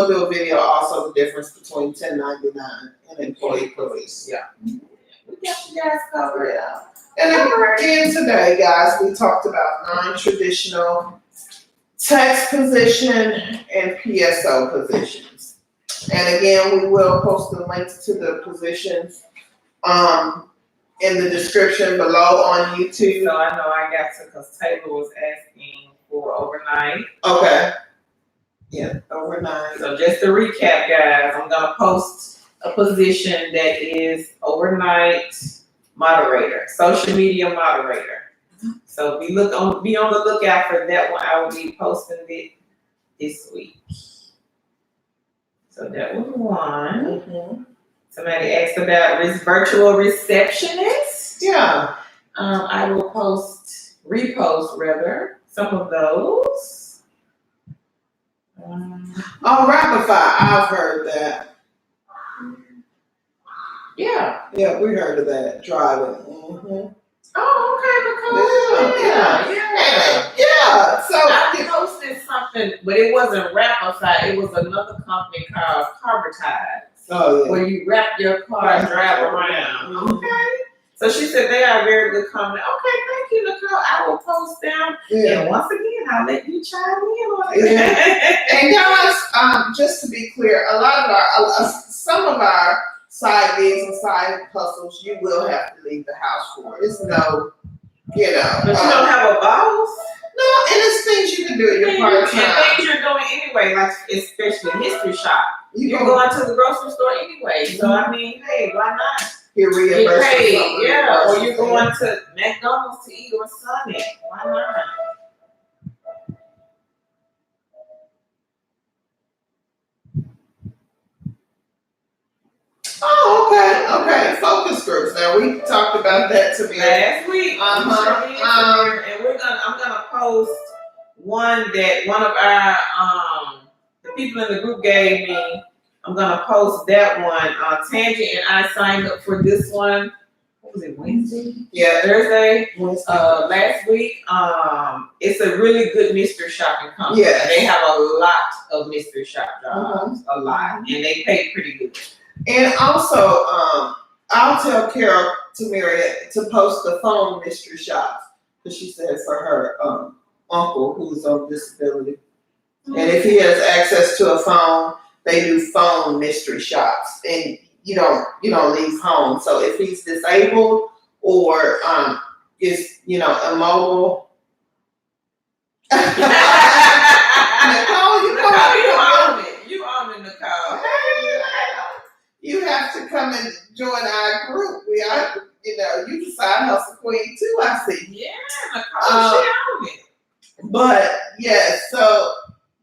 do a video also the difference between 1099 and employee police. Yeah. We got you guys covered. Yeah. And again today, guys, we talked about non-traditional tax position and PSO positions. And again, we will post the links to the positions in the description below on YouTube. So I know I got to, because Taylor was asking for overnight. Okay. Yeah, overnight. So just to recap, guys, I'm going to post a position that is overnight moderator, social media moderator. So be on the lookout for that one. I will be posting it this week. So that was one. Mm-hmm. Somebody asked about virtual receptionist. Yeah. I will repost some of those. Rapid fire, I've heard that. Yeah. Yeah, we heard of that. Driving. Mm-hmm. Oh, okay, Nicole. Yeah. So I posted something, but it wasn't Rapid Fire. It was another company called Carbertide, where you wrap your car and drive around. Mm-hmm. Okay. So she said they are a very good company. Okay, thank you, Nicole. I will post them. Yeah. And once again, I'll let you chime in on it. Yeah. And guys, just to be clear, some of our side gigs and side hustles, you will have to leave the house for. It's no, But you don't have a boss. no, and it's things you can do in your part And time. things you're doing anyway, like especially mystery shop. You You're go going to the grocery store anyway. So I mean, hey, why not get get reimbursed for paid? something. Yeah, or you're going to McDonald's to eat on Sunday. Why not? Oh, okay. Focus groups. Now we talked about that to me. Last week, Uh-huh. I'm gonna post one that one of our the people in the group gave me. I'm gonna post that one. Tangent and I signed up for this one. What was it, Wednesday? Yeah. Thursday. Last week. It's a really good mystery shopping company. Yes. They have a lot of mystery shop jobs, Uh-huh. a lot, and they pay pretty good. And also, I'll tell Carol Tamiria to post the phone mystery shops because she said for her uncle who's on disability, and if he has access to a phone, they do phone mystery shops, and you don't leave home. So if he's disabled or is immobile. Nicole, You own it, Nicole. You have to come and join our group. We are, you the side hustle queen too, I see. Yeah, Nicole, she own it. But yes, so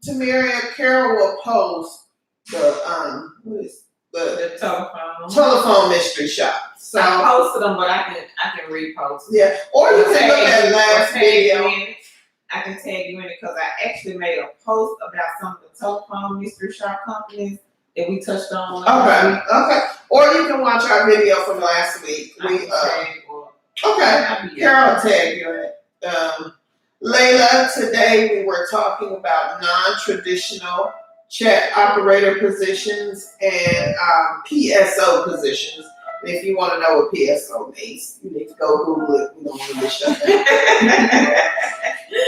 Tamiria, Carol will post the The telephone. telephone mystery shop. So I posted them, but I can repost them. yeah, or you can look at last Tag you video. in it. I can tag you in it because I actually made a post about some of the telephone mystery shop companies that we touched on last week. Okay. Or you can watch our video from last week. I can tag or Okay. Carol tag you in it. Layla, today we were talking about non-traditional chat operator positions and PSO positions. And if you want to know what PSO means, you need to go Google it. We don't need to shut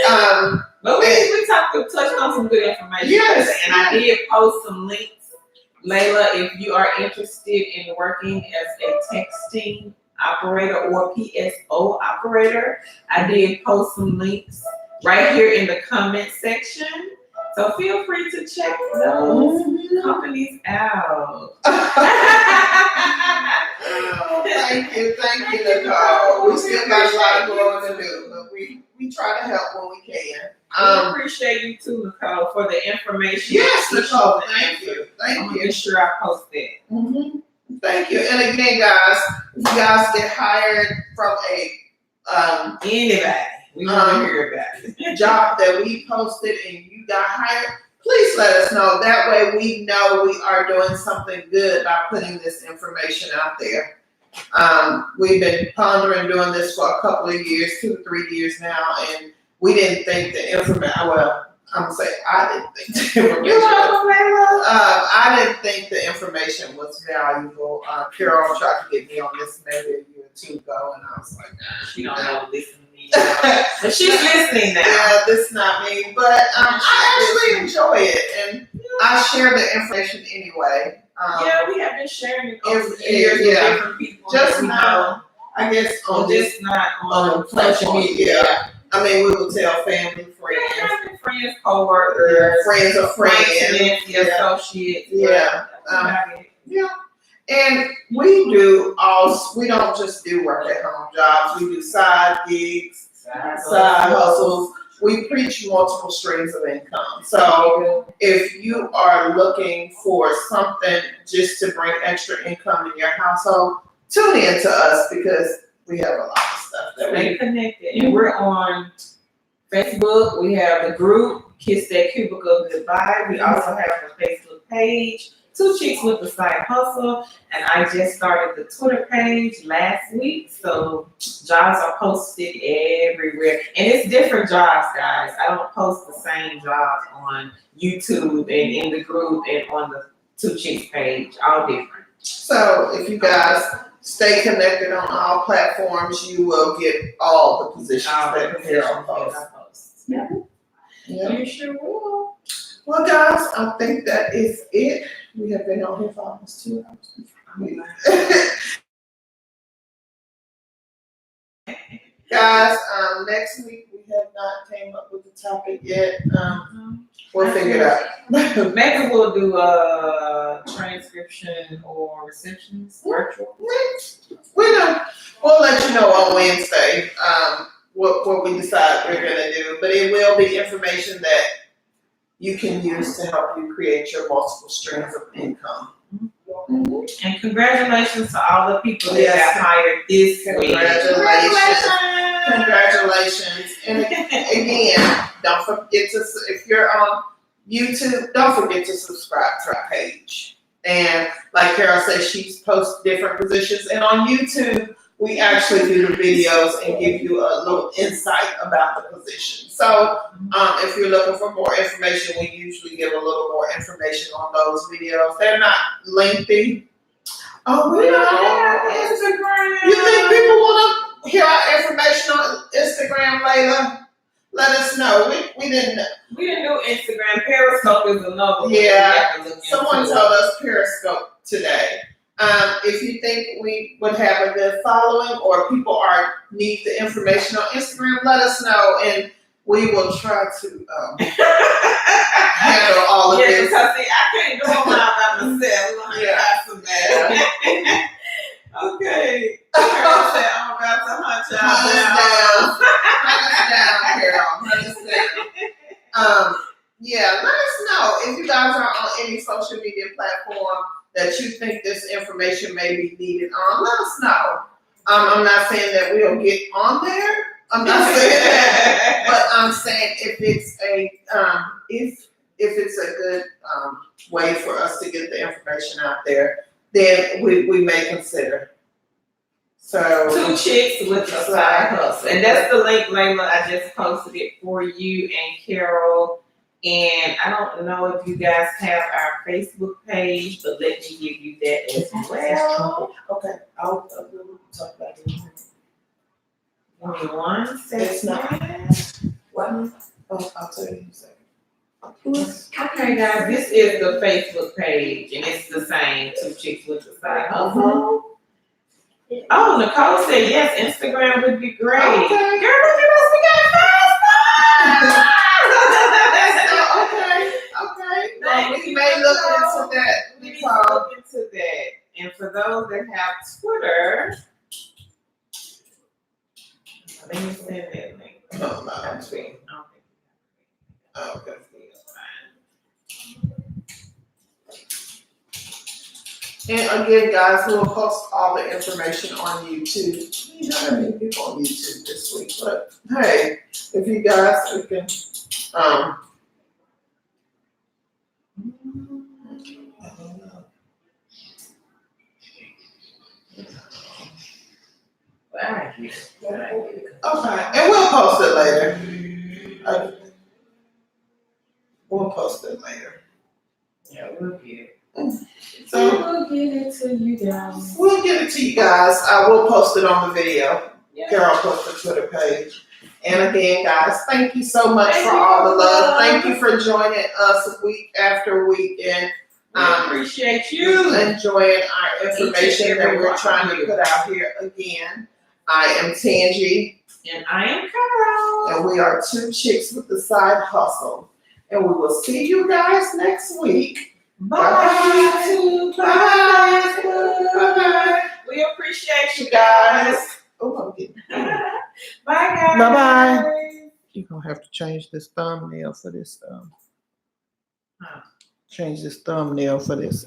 down. But we touched on some good information. Yes. And I did post some links. Layla, if you are interested in working as a texting operator or PSO operator, I did post some links right here in the comment section. So feel free to check those companies out. Thank you, Nicole. We still got a lot of growing to do, but we try to help when we can. I appreciate you too, Nicole, for the information. Yes, Nicole. Thank you. I'm gonna make sure I post that. Mm-hmm. Thank you. And again, guys, if you guys get hired from a Anybody, we want to hear about it. job that we posted and you got hired, please let us know. That way we know we are doing something good by putting this information out there. We've been pondering doing this for a couple of years, 2 to 3 years now, and we didn't think the information, well, I'm gonna say I didn't think the information. I didn't think the information was valuable. Carol tried to get me on this maybe a year or two ago, and I was like, nah, She don't know listen to me. But she's listening now. yeah, this is not me. But I actually enjoy it, and I share the information anyway. Yeah, we have been sharing it over the Yeah, years with yeah. different people. Just that we now, I guess know. on this Just not on social media. I mean, we will tell family, friends, Friends, co-workers, friends of friends. acquaintances, Yeah. associates. Yeah. Yeah. And we don't just do work at home jobs, we do side gigs, side hustles. We preach multiple streams of income. So if you are looking for something just to bring extra income in your household, tune in to us because we have a lot of stuff that we Stay connected. And we're on Facebook. We have the group, Kiss That Cubicle Goodbye. We also have a Facebook page, Two Chicks with the Side Hustle. And I just started the Twitter page last week. So jobs are posted everywhere. And it's different jobs, guys. I don't post the same jobs on YouTube and in the group and on the Two Chicks page. All different. So if you guys stay connected on all platforms, you will get all the positions that Carol posts. Yeah. Yeah. You sure will. Well, guys, I think that is it. We have been on here for almost 2 hours. Guys, next week we have not came up with the topic yet. We'll figure it out. Maybe we'll do a transcription or receptionist virtual. We'll let you know on Wednesday, what we decide we're gonna do, but it will be information that you can use to help you create your multiple streams of income. And congratulations to all the people that Yes. got hired this week. Congratulations. And again, don't forget to, if you're on YouTube, don't forget to subscribe to our page. And like Carol said, she's posts different positions. And on YouTube, we actually do the videos and give you a little insight about the position. So if you're looking for more information, we usually give a little more information on those videos. They're not lengthy. Oh, we don't have Instagram. You think people want to hear our information on Instagram, Layla? Let us know. We didn't. We didn't do Instagram. Periscope is another one. Yeah. We have to look Someone into. told us Periscope today. If you think we would have a good following or people need the information on Instagram, let us know and we will try to handle all of Yeah, this. because see, I can't do them all by myself. Yeah. Bad. Okay. Carol said I'm about to hunt y'all down. Hunt us down, Carol. Hunt us down. Yeah, let us know if you guys are on any social media platform that you think this information may be needed on. Let us know. I'm not saying that we'll get on there. I'm not saying that, but I'm saying if it's a if it's a good way for us to get the information out there, then we may consider. So 2 chicks with a side hustle. And that's the link, Layla. I just posted it for you and Carol. And I don't know if you guys have our Facebook page, but let me give you that as well. okay, I'll talk about it. Give me 1 second. It's not. What? Oh, I'll tell you in a second. Okay, guys, this is the Facebook page, and it's the same 2 chicks with a side hustle. Oh, Nicole said yes, Instagram would be great. Okay. Girl, look at us, we got 5 stars! Okay. Well, we may look into that. We need to look into that. And for those that have Twitter, let me send that link. No, no. Okay. Okay. And again, guys, we'll post all the information on YouTube. You know how many people on YouTube this week, but hey, if you guys, we can, okay, and we'll post it later. We'll post it later. Yeah, we'll get it. So We'll get it to you guys. we'll give it to you guys. I will post it on the video. Yeah. Carol post the Twitter page. And again, guys, thank you so much Thank for you. all the love. Thank you for joining us week after week and We appreciate you. enjoying our information that we're trying to put out here again. I am Tangi, And I am Carol. and we are 2 chicks with the side hustle. And we will see you guys next week. Bye. Bye. Bye. We appreciate you You guys. guys. Oh, I'm getting. Bye, guys. Bye-bye. You're gonna have to change this thumbnail for this. Huh. Change this thumbnail for this.